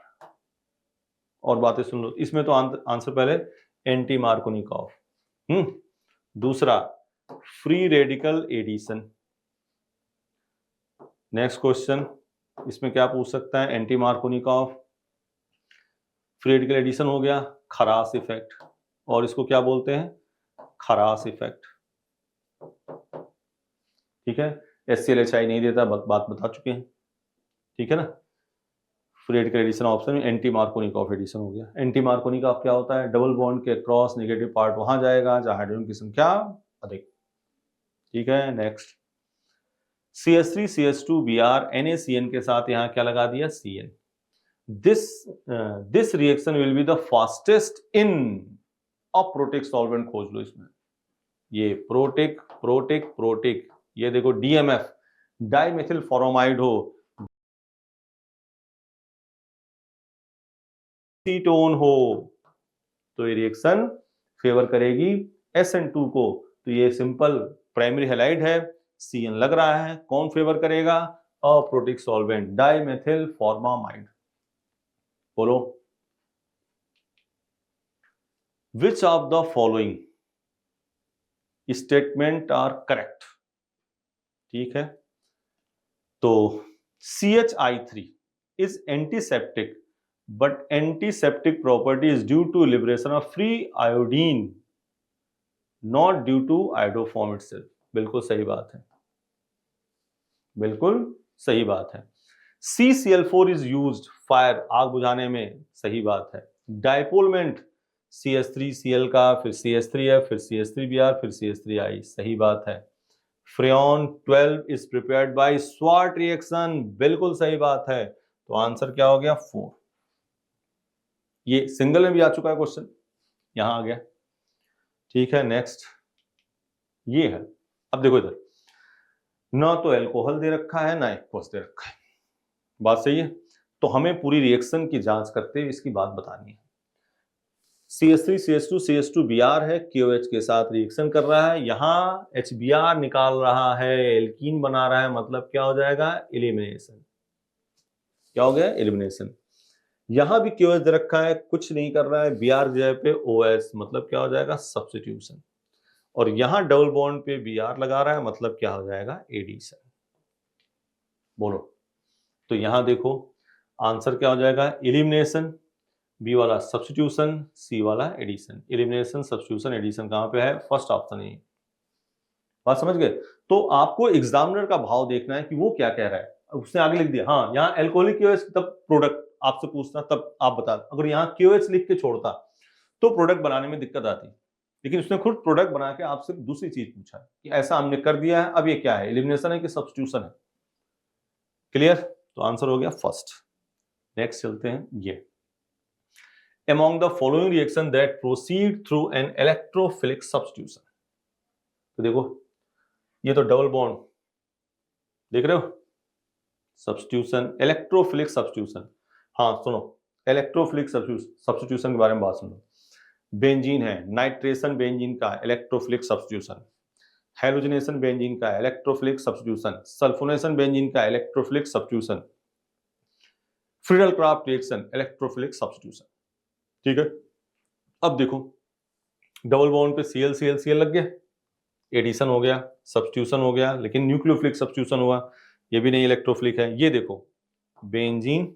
और बातें सुन लो, इसमें तो आंसर पहले एंटी मार्कोनिकॉफ। दूसरा free radical addition. Next question, इसमें क्या पूछ सकता है? Anti Markovnikov, free radical addition हो गया, खरास इफेक्ट, और इसको क्या बोलते हैं? Kharasch effect. ठीक है, HClHI नहीं देता, बात बता चुके हैं। ठीक है ना, फ्री रेडिकल एडिशन ऑप्शन में एंटी मार्कोनिकॉफ एडिशन हो गया। एंटी मार्कोनिकॉफ क्या होता है? डबल बॉन्ड के क्रॉस नेगेटिव पार्ट वहां जाएगा जहां हाइड्रोजन की संख्या अधिक। ठीक है, नेक्स्ट CH3 CH2Br NaCN के साथ यहां क्या लगा दिया? Cn। This reaction will be the fastest in a protic solvent. खोज लो इसमें, ये प्रोटिक, ये देखो DMF डाइमेथिल फॉर्माइड हो, कीटोन हो, तो ये रिएक्शन फेवर करेगी SN2 को। तो ये सिंपल प्राइमरी हैलाइड है, Cn लग रहा है। कौन फेवर करेगा? Aprotic solvent dimethyl formamide. बोलो, which of the following statement are correct? ठीक है, तो CHI3 is antiseptic, but antiseptic property is due to liberation of free iodine, not due to iodoform itself। बिल्कुल सही बात है, बिल्कुल सही बात है। CCl4 is used फायर, आग बुझाने में, सही बात है। डाइपोलमेंट CH3Cl का, फिर CH3F, फिर CH3Br, फिर CH3I, सही बात है। फ्रेऑन 12 is prepared by SWOT reaction, बिल्कुल सही बात है। तो आंसर क्या हो गया? 4। ये सिंगल में भी आ चुका है क्वेश्चन, यहां आ गया। ठीक है, नेक्स्ट ये है। अब देखो इधर, ना तो एल्कोहल दे रखा है ना एक्वस दे रखा है, बात सही है। तो हमें पूरी रिएक्शन की जांच करते हुए इसकी बात बतानी है। CH3 CH2 CH2Br है, KOH के साथ रिएक्शन कर रहा है, यहां HBr निकाल रहा है, एल्कीन बना रहा है, मतलब क्या हो जाएगा? एलिमिनेशन। क्या हो गया? एलिमिनेशन। यहां भी KOH दे रखा है, कुछ नहीं कर रहा है, Br जगह पे OS, मतलब क्या हो जाएगा? सब्स्टिट्यूशन। और यहां डबल बॉन्ड पे Br लगा रहा है, मतलब क्या हो जाएगा? एडिशन। बोलो, तो यहां देखो आंसर क्या हो जाएगा? एलिमिनेशन, बी वाला सब्स्टिट्यूशन, सी वाला एडिशन। एलिमिनेशन, सब्स्टिट्यूशन, एडिशन कहां पे है? फर्स्ट ऑप्शन है। बात समझ गए? तो आपको एग्जामिनर का भाव देखना है कि वो क्या कह रहा है। उसने आगे लिख दिया, हाँ यहाँ एल्कोहलिक KOH तब प्रोडक्ट आपसे पूछना, तब आप बता। अगर यहाँ KOH लिख के छोड़ता तो प्रोडक्ट बनाने में दिक्कत आती, लेकिन उसने खुद प्रोडक्ट बना के आपसे दूसरी चीज पूछा कि ऐसा हमने कर दिया है, अब ये क्या है? एलिमिनेशन है कि सब्स्टिट्यूशन है? क्लियर? तो आंसर हो गया फर्स्ट। नेक्स्ट चलते हैं, ये among the following reaction that proceed through an electrophilic substitution। तो देखो, ये तो डबल बॉन्ड देख रहे हो, सब्स्टिट्यूशन, इलेक्ट्रोफिलिक सब्स्टिट्यूशन। हाँ सुनो, इलेक्ट्रोफिलिक सब्स्टिट्यूशन के बारे में बात सुनो। बेंजीन है, नाइट्रेशन बेंजीन का इलेक्ट्रोफिलिक सब्स्टिट्यूशन, हेलोजिनेशन बेंजीन का इलेक्ट्रोफिलिक सब्स्टिट्यूशन, सल्फोनेशन बेंजीन का electrophilic substitution, Friedel craft reaction electrophilic substitution. ठीक है, अब देखो डबल बॉन्ड पे Cl लग गया, एडिशन हो गया, सब्स्टिट्यूशन हो गया, लेकिन न्यूक्लियोफिलिक सब्स्टिट्यूशन हुआ, ये भी नहीं इलेक्ट्रोफिलिक है। ये देखो बेंजीन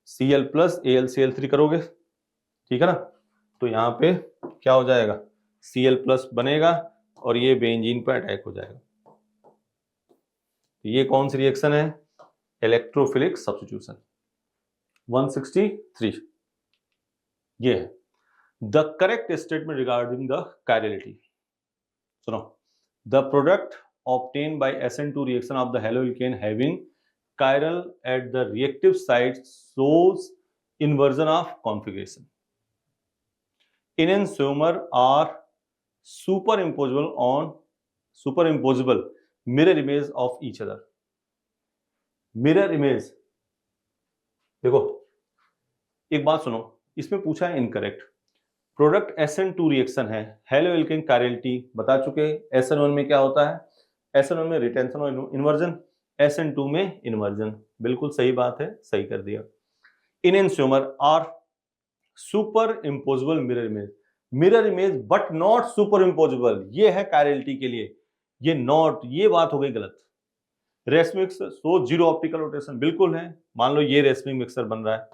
Cl प्लस AlCl3 करोगे, ठीक है ना, तो यहां पे क्या हो जाएगा? Cl प्लस बनेगा और ये बेंजीन पर अटैक हो जाएगा। ये कौन सी रिएक्शन है? Electrophilic substitution. 163 ये है the correct statement regarding the chirality. सुनो, the product obtained by SN2 reaction of the haloalkane having chiral at the reactive site shows inversion of configuration. Enantiomer are superimposable mirror image of each other। mirror image, देखो एक बात सुनो, इसमें पूछा है incorrect. Product SN2 reaction है, haloalkane chirality बता चुके। SN1 में क्या होता है? SN1 में रिटेंशन और इन्वर्जन, SN2 में इन्वर्जन, बिल्कुल सही बात है, सही कर दिया। Enantiomer are superimposable mirror image but not superimposable, ये है कायरलिटी के लिए, ये नॉट, ये बात हो गई गलत। Racemic so zero optical rotation, बिल्कुल है। मान लो ये रेसमिक मिक्सर बन रहा है,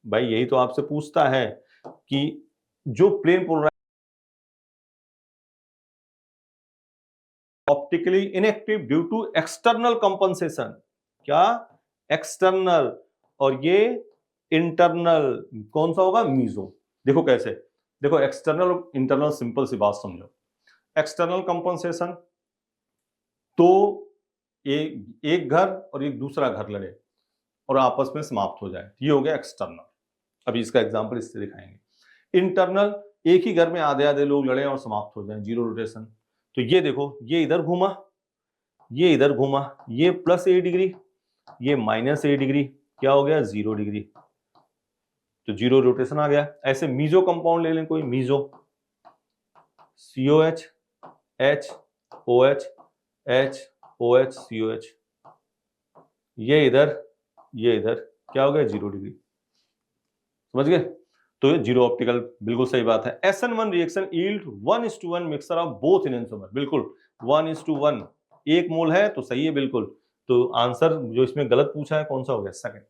भाई यही तो आपसे पूछता है कि जो plane polarise optically inactive due to external compensation, क्या एक्सटर्नल, और ये इंटरनल, कौन सा होगा, मीजो। देखो कैसे, देखो एक्सटर्नल और इंटरनल, सिंपल सी बात समझो। एक्सटर्नल कंपनसेशन तो एक घर और एक दूसरा घर लड़े और आपस में समाप्त हो जाए, ये हो गया एक्सटर्नल। अभी इसका एग्जांपल इससे दिखाएंगे। इंटरनल, एक ही घर में आधे आधे लोग लड़े और समाप्त हो जाए, जीरो रोटेशन। तो ये देखो, ये इधर घूमा, ये इधर घूमा, ये +a डिग्री, ये -a डिग्री, क्या हो गया, 0 डिग्री, तो जीरो रोटेशन आ गया। ऐसे मीजो कंपाउंड ले लें कोई, meso COH H OH H OH COH, ये इधर क्या हो गया, 0 डिग्री, समझ गए। तो ये जीरो ऑप्टिकल, बिल्कुल सही बात है। SN1 reaction yield 1:1 mixture of both enantiomer, बिल्कुल 1:1, 1 मोल है तो सही है बिल्कुल। तो आंसर जो इसमें गलत पूछा है कौन सा हो गया, सेकंड।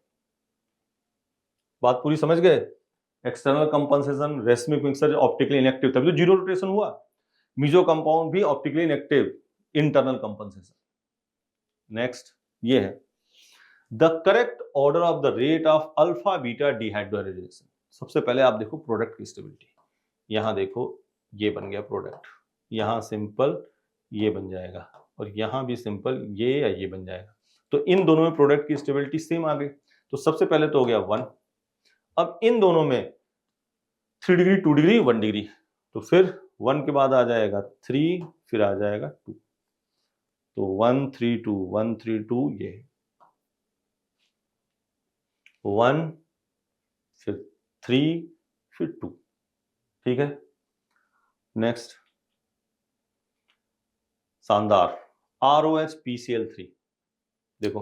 बात पूरी समझ गए। External compensation, racemic mixer optically inactive, तभी तो जीरो रोटेशन हुआ। मीजो कंपाउंड भी optically inactive, internal compensation. Next ये है the correct order of the rate of alpha beta dehydrogenation. सबसे पहले आप देखो प्रोडक्ट की स्टेबिलिटी, यहां देखो ये बन गया प्रोडक्ट, यहां सिंपल ये बन जाएगा और यहां भी सिंपल ये या ये बन जाएगा। तो इन दोनों में प्रोडक्ट की स्टेबिलिटी सेम आ गई। तो सबसे पहले तो हो गया 1, अब इन दोनों में 3 डिग्री 2 डिग्री 1 डिग्री, तो फिर 1 के बाद आ जाएगा 3, फिर आ जाएगा 2, तो 1 3 2 1 3 2, ये 1 फिर 3 फिर 2, ठीक है। नेक्स्ट शानदार ROH PCl3, देखो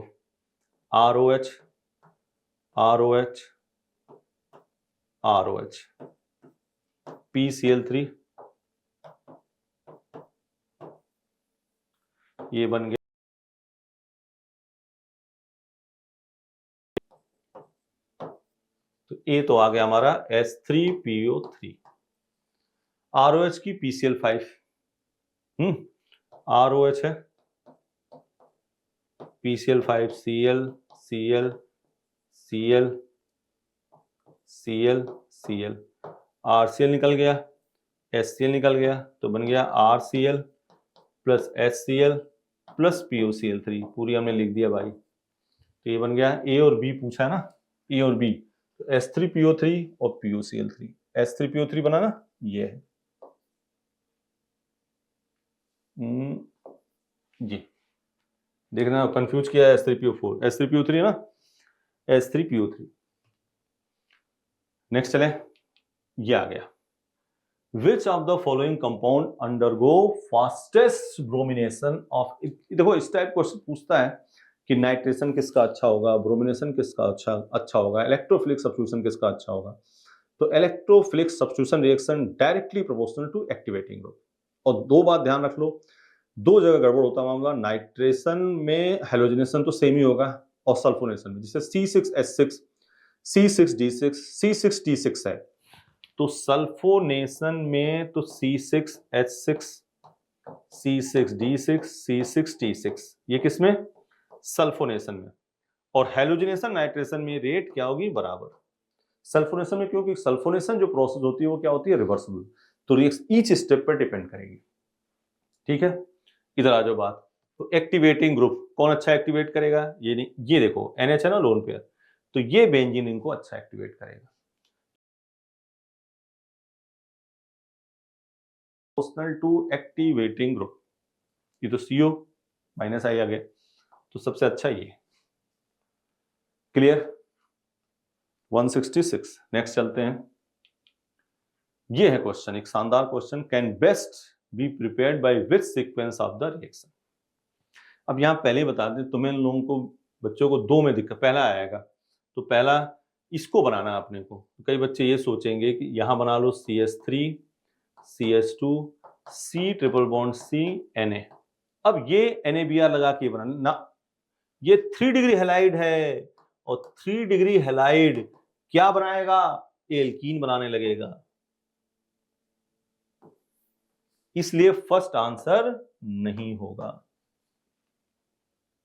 ROH ROH ROH PCl3, ये बन गया। तो ए तो आ गया हमारा S3PO3, ROH की PCl5, ROH है PCl5, Cl Cl Cl Cl Cl, RCl निकल गया, HCl निकल गया, तो बन गया RCl plus HCl plus POCl3, पूरी हमने लिख दिया भाई। तो ये बन गया, ए और बी पूछा है ना, ए और बी, तो S3PO3 और POCl3, S3PO3 बना ना, ये है ये, देखना कंफ्यूज किया है, S3PO4 S3PO3 है ना, S3PO3। नेक्स्ट चले, ये आ गया Which of the following compound undergo fastest bromination of, देखो इस टाइप क्वेश्चन पूछता है कि नाइट्रेशन किसका अच्छा होगा, ब्रोमिनेशन किसका अच्छा होगा, इलेक्ट्रोफिलिक सब्स्टिट्यूशन किसका अच्छा होगा। तो electrophilic substitution reaction directly proportional to activating group. और दो बात ध्यान रख लो, दो जगह गड़बड़ होता मामला, नाइट्रेशन में हेलोजिनेशन तो सेम ही होगा और सल्फोनेशन में, जैसे C6H6 C6D6 C6T6 है, तो सल्फोनेशन में तो C6H6 C6D6 C6T6, ये किसमें, सल्फोनेशन में। और हेलोजिनेशन नाइट्रेशन में रेट क्या होगी, बराबर। सल्फोनेशन में क्योंकि सल्फोनेशन जो प्रोसेस होती है वो क्या होती है, रिवर्सिबल, तो ईच स्टेप पर डिपेंड करेगी, ठीक है। इधर आ जाओ बात, तो एक्टिवेटिंग ग्रुप कौन अच्छा एक्टिवेट करेगा, ये नहीं, ये देखो NH है ना लोन पेयर, तो ये बेंजीन इनको अच्छा एक्टिवेट करेगा। प्रोपोर्शनल टू एक्टिवेटिंग ग्रुप, ये तो CO -I आ गया, तो सबसे अच्छा ये, क्लियर। 166। नेक्स्ट चलते हैं, ये है क्वेश्चन, एक शानदार question, can best be prepared by which sequence of the reaction. अब यहाँ पहले बता दें, तुम्हें लोगों को बच्चों को दो में दिक्कत पहला आएगा, तो पहला इसको बनाना आपने को। कई बच्चे ये सोचेंगे कि यहाँ बना लो CH3 CH2 C triple bond C Na। अब ये NaBr लगा के बनाना ना, ये 3 डिग्री हैलाइड है, और 3 डिग्री हैलाइड क्या बनाएगा, एल्कीन बनाने लगेगा। इसलिए फर्स्ट आंसर नहीं होगा।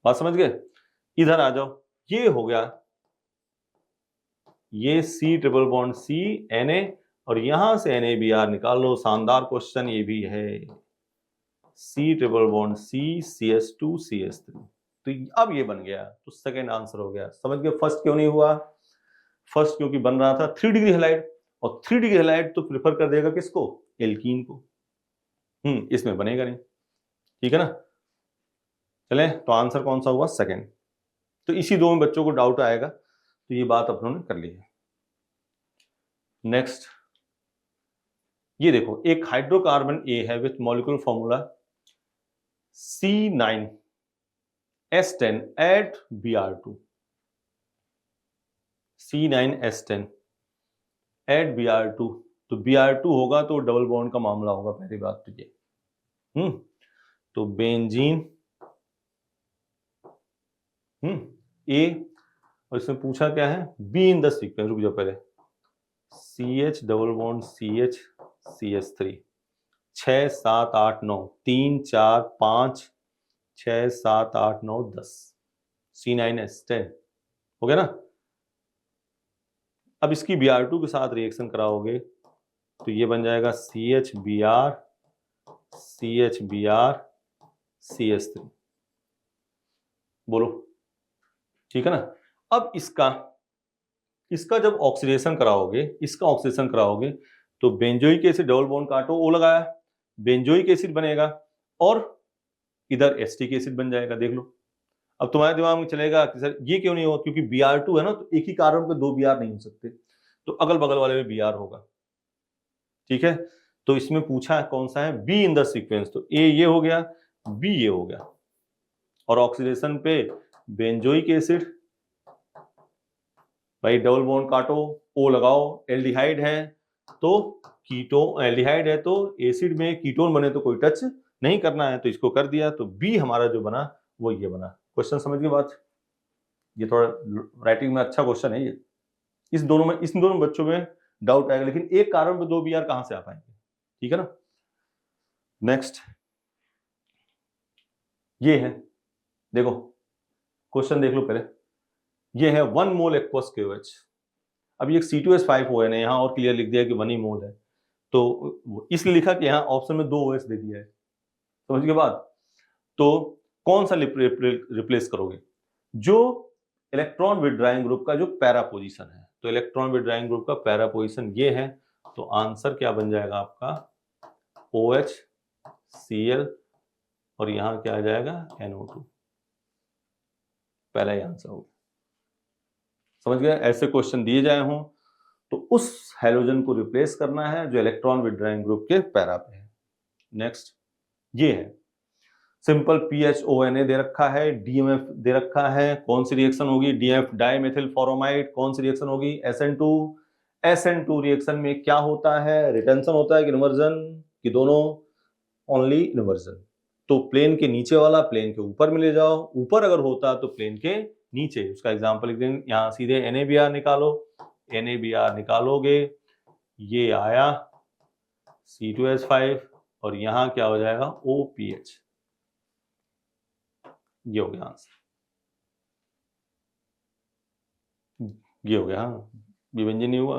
बात समझ गए? इधर आ जाओ, ये हो गया, ये C triple bond C Na, और यहां से NaBr निकाल लो। शानदार क्वेश्चन ये भी है, C triple bond C CH2 CH3। तो अब ये बन गया, तो सेकंड आंसर हो गया। समझ गए फर्स्ट क्यों नहीं हुआ? फर्स्ट क्योंकि बन रहा था 3 डिग्री हैलाइड, और 3 डिग्री हैलाइड तो प्रेफर कर देगा किसको, एल्कीन को। इसमें बनेगा नहीं, ठीक है ना। चले, तो आंसर कौन सा हुआ, सेकंड। तो इसी दो में बच्चों को डाउट आएगा, तो ये बात अपनों ने कर ली है। नेक्स्ट, ये देखो, एक हाइड्रोकार्बन ए है with molecular formula C9H10 at Br2, C9H10 at Br2। तो Br2 होगा तो डबल बॉन्ड का मामला होगा, पहली बात तो ये। तो बेंजीन ए, और इसमें पूछा क्या है, बी इन द सीक्वेंस। रुक जाओ पहले, CH double bond CH CH3, 6 7 8 9, 3 4 5 6 7 8 9 10, C9H10 हो गया ना। अब इसकी Br2 के साथ रिएक्शन कराओगे तो ये बन जाएगा CHBr CHBr CH3। बोलो, ठीक है ना। अब इसका जब ऑक्सीडेशन कराओगे, इसका ऑक्सीडेशन कराओगे तो बेंजोइक एसिड डबल बॉन्ड काटो, O लगाया, बेंजोइक एसिड बनेगा, और इधर एसिटिक एसिड बन जाएगा। देख लो, अब तुम्हारे दिमाग में चलेगा कि सर ये क्यों नहीं होगा, क्योंकि Br2 है ना, तो एक ही कार्बन पे 2 Br नहीं हो सकते, तो अगल बगल वाले में Br होगा, ठीक है। तो इसमें पूछा कौन सा है, बी इन द सीक्वेंस, तो ए ये हो गया, बी ये हो गया, और ऑक्सीडेशन पे बेंजोइक एसिड, भाई डबल बॉन्ड काटो, O लगाओ, एल्डिहाइड है तो कीटोन, एल्डिहाइड है तो एसिड में कीटोन बने तो कोई टच नहीं करना है, तो इसको कर दिया, तो बी हमारा जो बना वो ये बना। क्वेश्चन समझ गए बात? ये थोड़ा राइटिंग में अच्छा क्वेश्चन है ये। इन दोनों बच्चों में डाउट आएगा, लेकिन एक कारण पे 2 Br कहां से आ पाएंगे, ठीक है ना। नेक्स्ट, ये है, देखो क्वेश्चन देख लो पहले, ये है 1 मोल एक्वस KOH। अब ये C2H5O है, यहाँ और क्लियर लिख दिया कि 1 ही मोल है, तो इसलिए लिखा कि यहाँ ऑप्शन में 2 OH दे दिया है। समझ के बाद, तो कौन सा रिप्लेस करोगे, जो इलेक्ट्रॉन विड्राइंग ग्रुप का जो पैरा पोजीशन है, तो इलेक्ट्रॉन विड्राइंग ग्रुप का पैरा पोजीशन ये है, तो आंसर क्या बन जाएगा आपका, OH Cl, और यहां क्या आ जाएगा, NO2। पहला ही आंसर होगा। समझ गए? ऐसे क्वेश्चन दिए जाए हों तो उस हैलोजन को रिप्लेस करना है जो इलेक्ट्रॉन विड्राइंग ग्रुप के पैरा पे है। नेक्स्ट, ये है सिंपल PHONA दे रखा है, DMF दे रखा है, कौन सी रिएक्शन होगी, DMF डाइमेथिल फॉर्माइड, कौन सी रिएक्शन होगी, SN2 रिएक्शन में क्या होता है, रिटेंशन होता है कि इन्वर्जन, कि दोनों, ओनली इन्वर्जन। तो प्लेन के नीचे वाला प्लेन के ऊपर में ले जाओ, ऊपर अगर होता तो प्लेन के नीचे। उसका एग्जांपल लिख दें, यहाँ सीधे NaBr निकालो, NaBr निकालोगे, ये आया C2H5, और यहाँ क्या हो जाएगा, OPH। ये हो गया आंसर, ये हो गया। हाँ, विभंजन नहीं हुआ।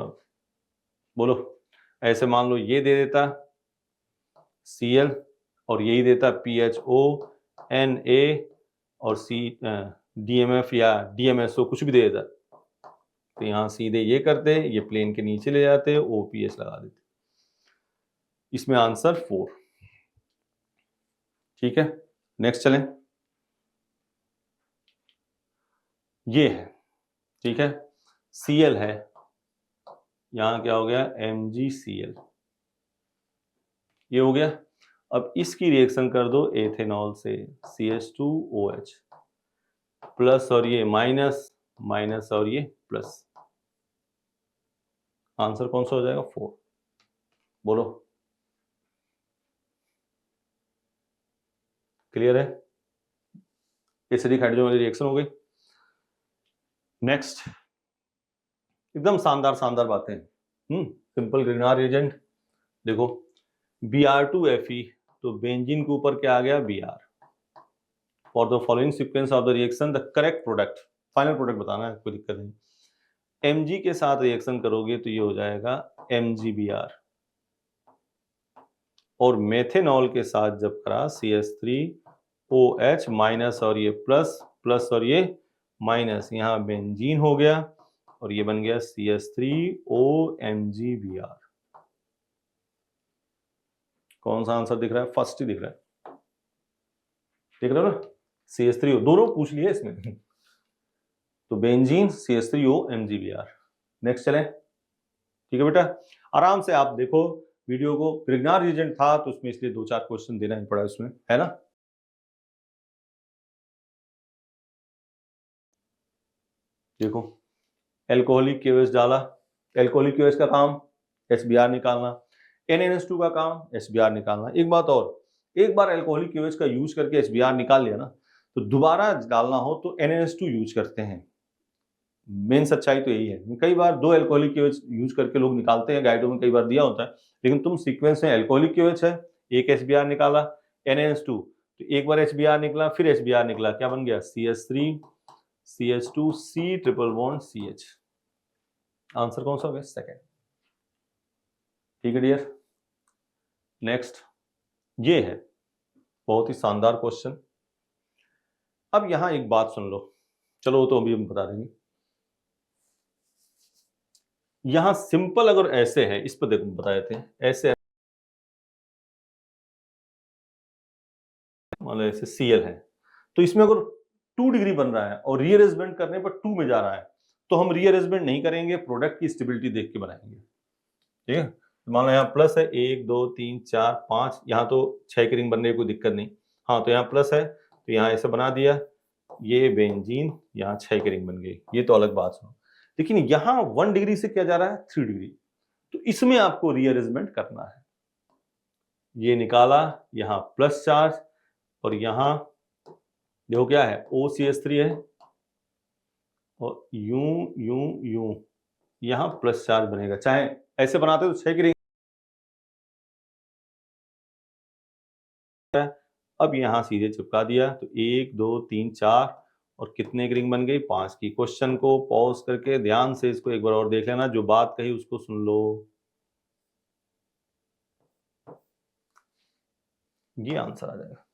बोलो, ऐसे मान लो ये दे देता Cl, और यही देता PHONA, और DMF या DMSO कुछ भी दे देता, तो यहां सीधे ये करते, ये प्लेन के नीचे ले जाते, OPH लगा देते। इसमें आंसर 4, ठीक है। नेक्स्ट चलें, ये है, ठीक है, Cl है, यहां क्या हो गया, MgCl, ये हो गया। अब इसकी रिएक्शन कर दो एथेनॉल से CH2OH, प्लस और ये माइनस, माइनस और ये प्लस, आंसर कौन सा हो जाएगा? 4। बोलो, क्लियर है? एसिडिक हाइड्रोजन वाली रिएक्शन हो गई। नेक्स्ट, एकदम शानदार शानदार बातें। Simple Grignard reagent. देखो Br2Fe, तो बेंजीन के ऊपर क्या आ गया? Br। For the following sequence of the reaction the correct product, final product बताना है, कोई दिक्कत नहीं। Mg के साथ रिएक्शन करोगे तो ये हो जाएगा MgBr, और मेथेनॉल के साथ जब करा CH3OH माइनस और ये प्लस, प्लस और ये माइनस, यहाँ बेंजीन हो गया और ये बन गया CH3OMgBr। कौन सा आंसर दिख रहा है? फर्स्ट ही दिख रहा है, देख रहे हो ना? CH3O, दोनों पूछ लिए इसमें। तो बेंजीन CH3OMgBr। नेक्स्ट चलें, ठीक है बेटा, आराम से आप देखो वीडियो को। ग्रिग्नार्ड रिएजेंट था तो उसमें इसलिए 2-4 क्वेश्चन देना ही पड़ा उसमें, है ना? देखो एल्कोहलिक KOH डाला, एल्कोहलिक KOH का काम HBr निकालना, NaNH2 का काम HBr निकालना। एक बात और, एक बार एल्कोहलिक KOH का यूज करके HBr निकाल लिया ना, तो दोबारा डालना हो तो NaNH2 यूज करते हैं। मेन सच्चाई तो यही है। कई बार 2 एल्कोहलिक KOH यूज करके लोग निकालते हैं, गाइडों में कई बार दिया होता है, लेकिन तुम सीक्वेंस में एल्कोहलिक KOH है, एक HBr निकाला, NaNH2, तो एक बार HBr निकला, फिर HBr निकला, क्या बन गया? CH3 CH2 C triple bond CH। Answer कौन सा हो गया? सेकेंड। ठीक है डियर। नेक्स्ट, ये है बहुत ही शानदार क्वेश्चन। अब यहां एक बात सुन लो, चलो वो तो अभी हम बता देंगे। यहां सिंपल अगर ऐसे है, इस पर देखो बता देते हैं, ऐसे मान लो ऐसे Cl है, तो इसमें अगर 2 डिग्री बन रहा है और रीअरेंजमेंट करने पर 2 में जा रहा है, तो हम रीअरेंजमेंट नहीं करेंगे, प्रोडक्ट की स्टेबिलिटी देख के बनाएंगे। ठीक है, मान लो यहाँ प्लस है, 1 2 3 4 5, यहाँ तो 6 की रिंग बनने की कोई दिक्कत नहीं। हाँ, तो यहाँ प्लस है तो यहाँ ऐसे बना दिया, ये बेंजीन, यहाँ 6 की रिंग बन गई, ये तो अलग बात है। लेकिन यहाँ 1 डिग्री से क्या जा रहा है? 3 डिग्री, तो इसमें आपको रीअरेंजमेंट करना है। ये निकाला, यहाँ प्लस चार्ज, और यहाँ देखो क्या है? OCH3 है, और यूं यूं यूं यहाँ प्लस चार्ज बनेगा। चाहे ऐसे बनाते तो 6 की रिंग, अब यहाँ सीधे चिपका दिया, तो 1 2 3 4, और कितने की रिंग बन गई? 5 की। क्वेश्चन को पॉज करके ध्यान से इसको एक बार और देख लेना, जो बात कही उसको सुन लो। ये आंसर आ जाएगा।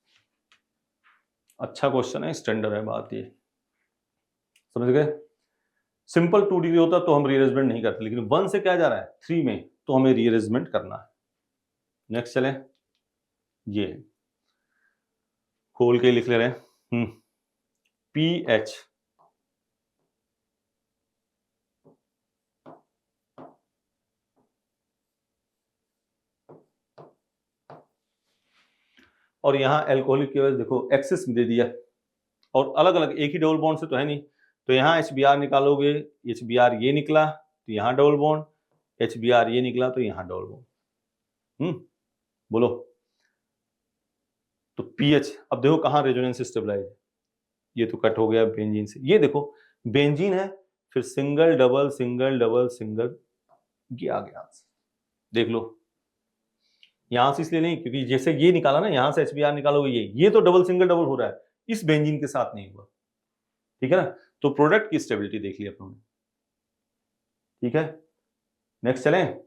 अच्छा क्वेश्चन है, स्टैंडर्ड है बात, ये समझ गए? सिंपल 2 डिग्री होता तो हम रीअरेंजमेंट नहीं करते, लेकिन 1 से क्या जा रहा है? 3 में, तो हमें रीअरेंजमेंट करना है। नेक्स्ट चले, ये खोल के लिख ले रहे हैं, pH, और यहाँ एल्कोहलिक KOH देखो एक्सेस में दे दिया, और अलग अलग, एक ही डबल बॉन्ड से तो है नहीं, तो यहाँ HBr निकालोगे, HBr ये निकला तो यहाँ डबल बॉन्ड, HBr ये निकला तो यहाँ डबल बॉन्ड। बोलो, तो pH, अब देखो कहाँ रेजोनेंस स्टेबलाइज है, ये तो कट हो गया बेंजीन से। ये देखो बेंजीन है, फिर single double single double single, ये आ गया आंसर। देख लो, यहां से इसलिए नहीं क्योंकि जैसे ये निकाला ना, यहां से HBr निकालोगे, ये तो डबल सिंगल डबल हो रहा है, इस बेंजीन के साथ नहीं हुआ। ठीक है ना? तो प्रोडक्ट की स्टेबिलिटी देख ली अपने। ठीक है, नेक्स्ट चलें।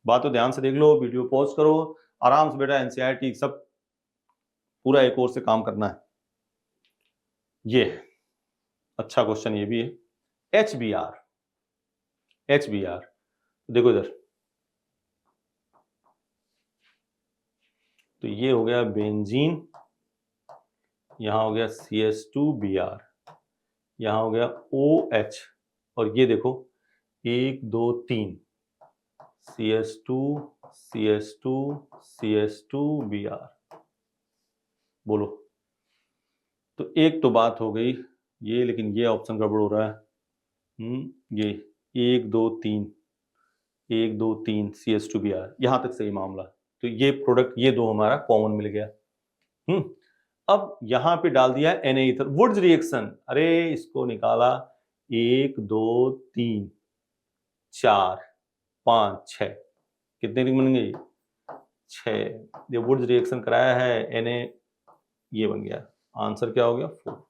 बात तो ध्यान से देख लो, वीडियो पॉज करो, आराम से बेटा, NCERT सब पूरा एक और से काम करना है। ये अच्छा क्वेश्चन ये भी है, HBr, HBr देखो इधर, तो ये हो गया बेंजीन, यहां हो गया CH2Br, यहां हो गया OH, और ये देखो 1 2 3 CH2 CH2 CH2Br, बोलो। तो एक तो बात हो गई ये, लेकिन ये ऑप्शन गड़बड़ हो रहा है। ये 1 2 3 1 2 3 CH2Br, यहां तक सही मामला। तो ये प्रोडक्ट ये दो हमारा कॉमन मिल गया। अब यहां पे डाल दिया Na ईथर, वुड्स रिएक्शन। अरे इसको निकाला, 1 2 3 4 5 6, कितने रिंग बन गई? 6। ये वुड्स रिएक्शन कराया है Na, ये बन गया। आंसर क्या हो गया? 4।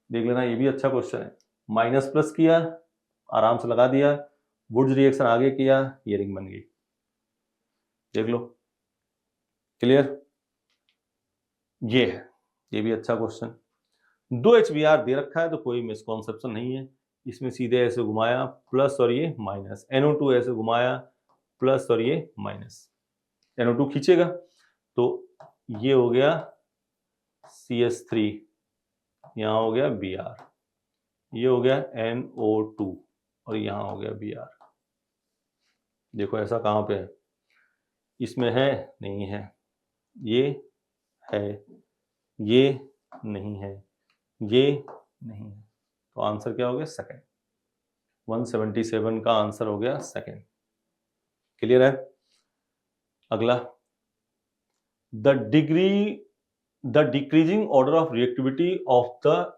देख लेना, ये भी अच्छा क्वेश्चन है। माइनस प्लस किया, आराम से लगा दिया, वुड्स रिएक्शन आगे किया, ये रिंग बन गई। देख लो, क्लियर? ये है, ये भी अच्छा क्वेश्चन। 2 HBr दे रखा है तो कोई मिसकॉन्सेप्शन नहीं है। इसमें सीधे ऐसे घुमाया प्लस और ये माइनस, NO2 ऐसे घुमाया प्लस और ये माइनस, NO2 खींचेगा तो ये हो गया CH3, यहां हो गया Br, ये हो गया NO2 और यहां हो गया Br। देखो ऐसा कहां पे है? इसमें है? नहीं है। ये है? ये नहीं है। ये नहीं है। तो आंसर क्या हो गया? सेकंड। 177 का आंसर हो गया सेकंड। क्लियर है? अगला, the decreasing order of reactivity of the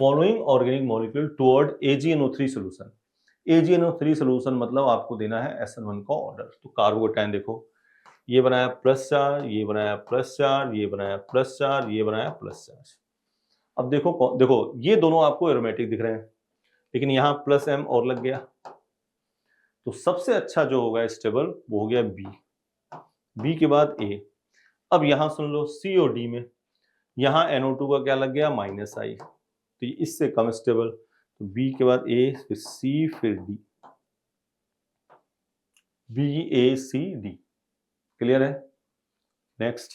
following organic molecule toward AgNO3 solution. AgNO3 solution मतलब आपको देना है SN1 का ऑर्डर। तो कार्बोकेटाइन देखो, ये बनाया प्लस चार्ज, ये बनाया प्लस चार्ज, ये बनाया प्लस चार्ज, ये बनाया प्लस चार्ज। अब देखो देखो, ये दोनों आपको एरोमेटिक दिख रहे हैं, लेकिन यहां प्लस M और लग गया। तो सबसे अच्छा जो होगा स्टेबल वो हो गया B के बाद A। अब यहां सुन लो, C और D में यहां NO2 का क्या लग गया? माइनस I, तो इससे कम स्टेबल। तो B के बाद A, फिर C, फिर D, BACD। क्लियर है? नेक्स्ट,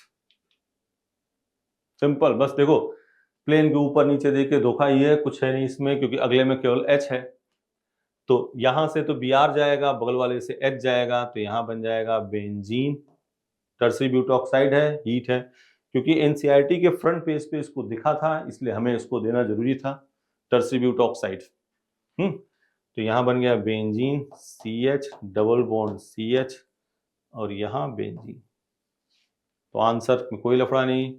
सिंपल, बस देखो प्लेन के ऊपर नीचे देखे धोखा ही है, कुछ है नहीं इसमें, क्योंकि अगले में केवल H है। तो यहां से तो Br जाएगा, बगल वाले से H जाएगा, तो यहां बन जाएगा बेंजीन। टर्सरी ब्यूट ऑक्साइड है, हीट है, क्योंकि NCERT के फ्रंट पेज पे इसको दिखा था, इसलिए हमें इसको देना जरूरी था, टर्सरी ब्यूट ऑक्साइड। तो यहां बन गया benzene, CH double bond CH और यहां बेंजीन। तो आंसर में कोई लफड़ा नहीं,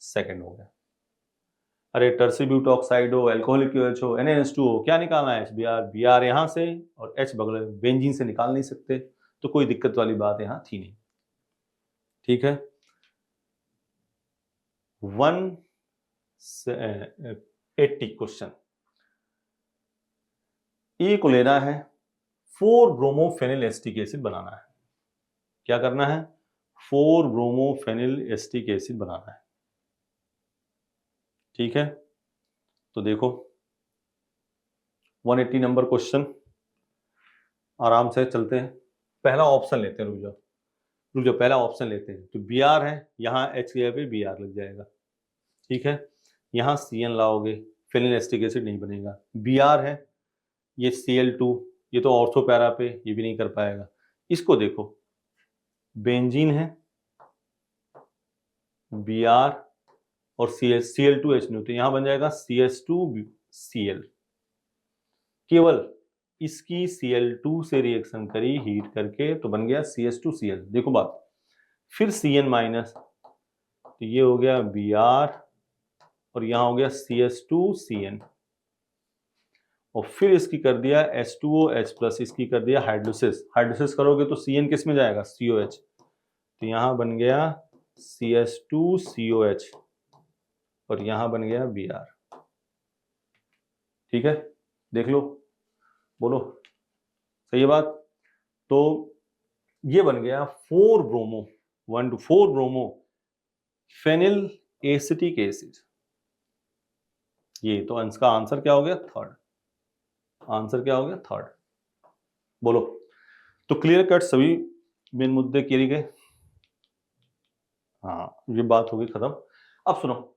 सेकंड हो गया। अरे टर्सरी ब्यूट ऑक्साइड हो, एल्कोहलिक OH हो, NaH2 हो, क्या निकालना है? Br यहां से और H बगल बेंजीन से निकाल नहीं सकते, तो कोई दिक्कत वाली बात यहां थी नहीं। ठीक है, 180 क्वेश्चन। E को लेना है, 4-ब्रोमोफेनिल एसिटिक एसिड बनाना है। क्या करना है? 4-ब्रोमोफेनिल एसिटिक एसिड बनाना है। ठीक है, तो देखो 180 नंबर क्वेश्चन, आराम से चलते हैं। पहला ऑप्शन लेते हैं, रुक जाओ, पहला ऑप्शन लेते हैं। तो Br है, यहाँ H के पे Br लग जाएगा। ठीक है, यहाँ CN लाओगे, फेनिल एसिटिक एसिड नहीं बनेगा। Br है, ये Cl2, ये तो ऑर्थो पैरा पे, ये भी नहीं कर पाएगा। इसको देखो, बेंजीन है, Br और Cl2H, तो यहां बन जाएगा CH2Cl। केवल इसकी Cl2 से रिएक्शन करी हीट करके, तो बन गया CH2Cl। देखो बात, फिर Cn माइनस, तो ये हो गया Br और यहां हो गया CH2Cn, और फिर इसकी कर दिया H2OH+, इसकी कर दिया हाइड्रोलिसिस करोगे तो Cn किस में जाएगा? COH, तो यहां बन गया CH2COH और यहां बन गया Br। ठीक है, देख लो, बोलो सही है बात। तो ये बन गया 4-ब्रोमो फेनिल एसिटिक एसिड। ये तो इसका आंसर क्या हो गया? थर्ड। आंसर क्या हो गया? थर्ड। बोलो, तो क्लियर कट सभी मेन मुद्दे किए गए। हाँ, ये बात होगी खत्म। अब सुनो,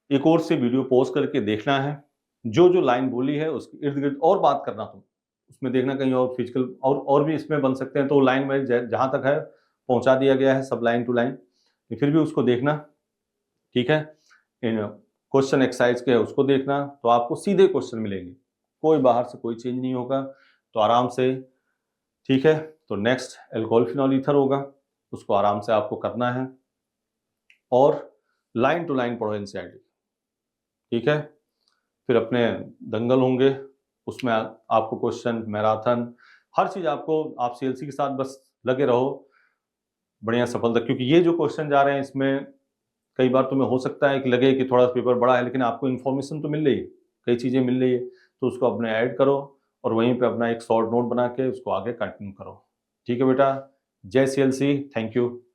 एक और से वीडियो पॉज करके देखना है, जो जो लाइन बोली है उसके इर्द गिर्द और बात करना, तुम उसमें देखना कहीं और फिजिकल और भी इसमें बन सकते हैं, तो लाइन में जहां तक है पहुंचा दिया गया है, सब लाइन टू लाइन, फिर भी उसको देखना, ठीक है। इन क्वेश्चन एक्सरसाइज के उसको देखना, तो आपको सीधे क्वेश्चन मिलेंगे, कोई बाहर से कोई चेंज नहीं होगा, तो आराम से, ठीक है। तो नेक्स्ट एल्कोहल फिनॉल ईथर होगा, उसको आराम से आपको करना है, और लाइन टू लाइन पढ़ो एनसीईआरटी, ठीक है। फिर अपने दंगल होंगे, उसमें आपको क्वेश्चन, मैराथन, हर चीज आपको, आप सीएलसी के साथ बस लगे रहो, बढ़िया सफलता। क्योंकि ये जो क्वेश्चन जा रहे हैं इसमें कई बार तुम्हें हो सकता है कि लगे कि थोड़ा पेपर बड़ा है, लेकिन आपको इन्फॉर्मेशन तो मिल रही है, कई चीजें मिल रही है, तो उसको अपने ऐड करो और वहीं पे अपना एक शॉर्ट नोट बना के उसको आगे कंटिन्यू करो, ठीक है बेटा। जय सीएलसी, थैंक यू।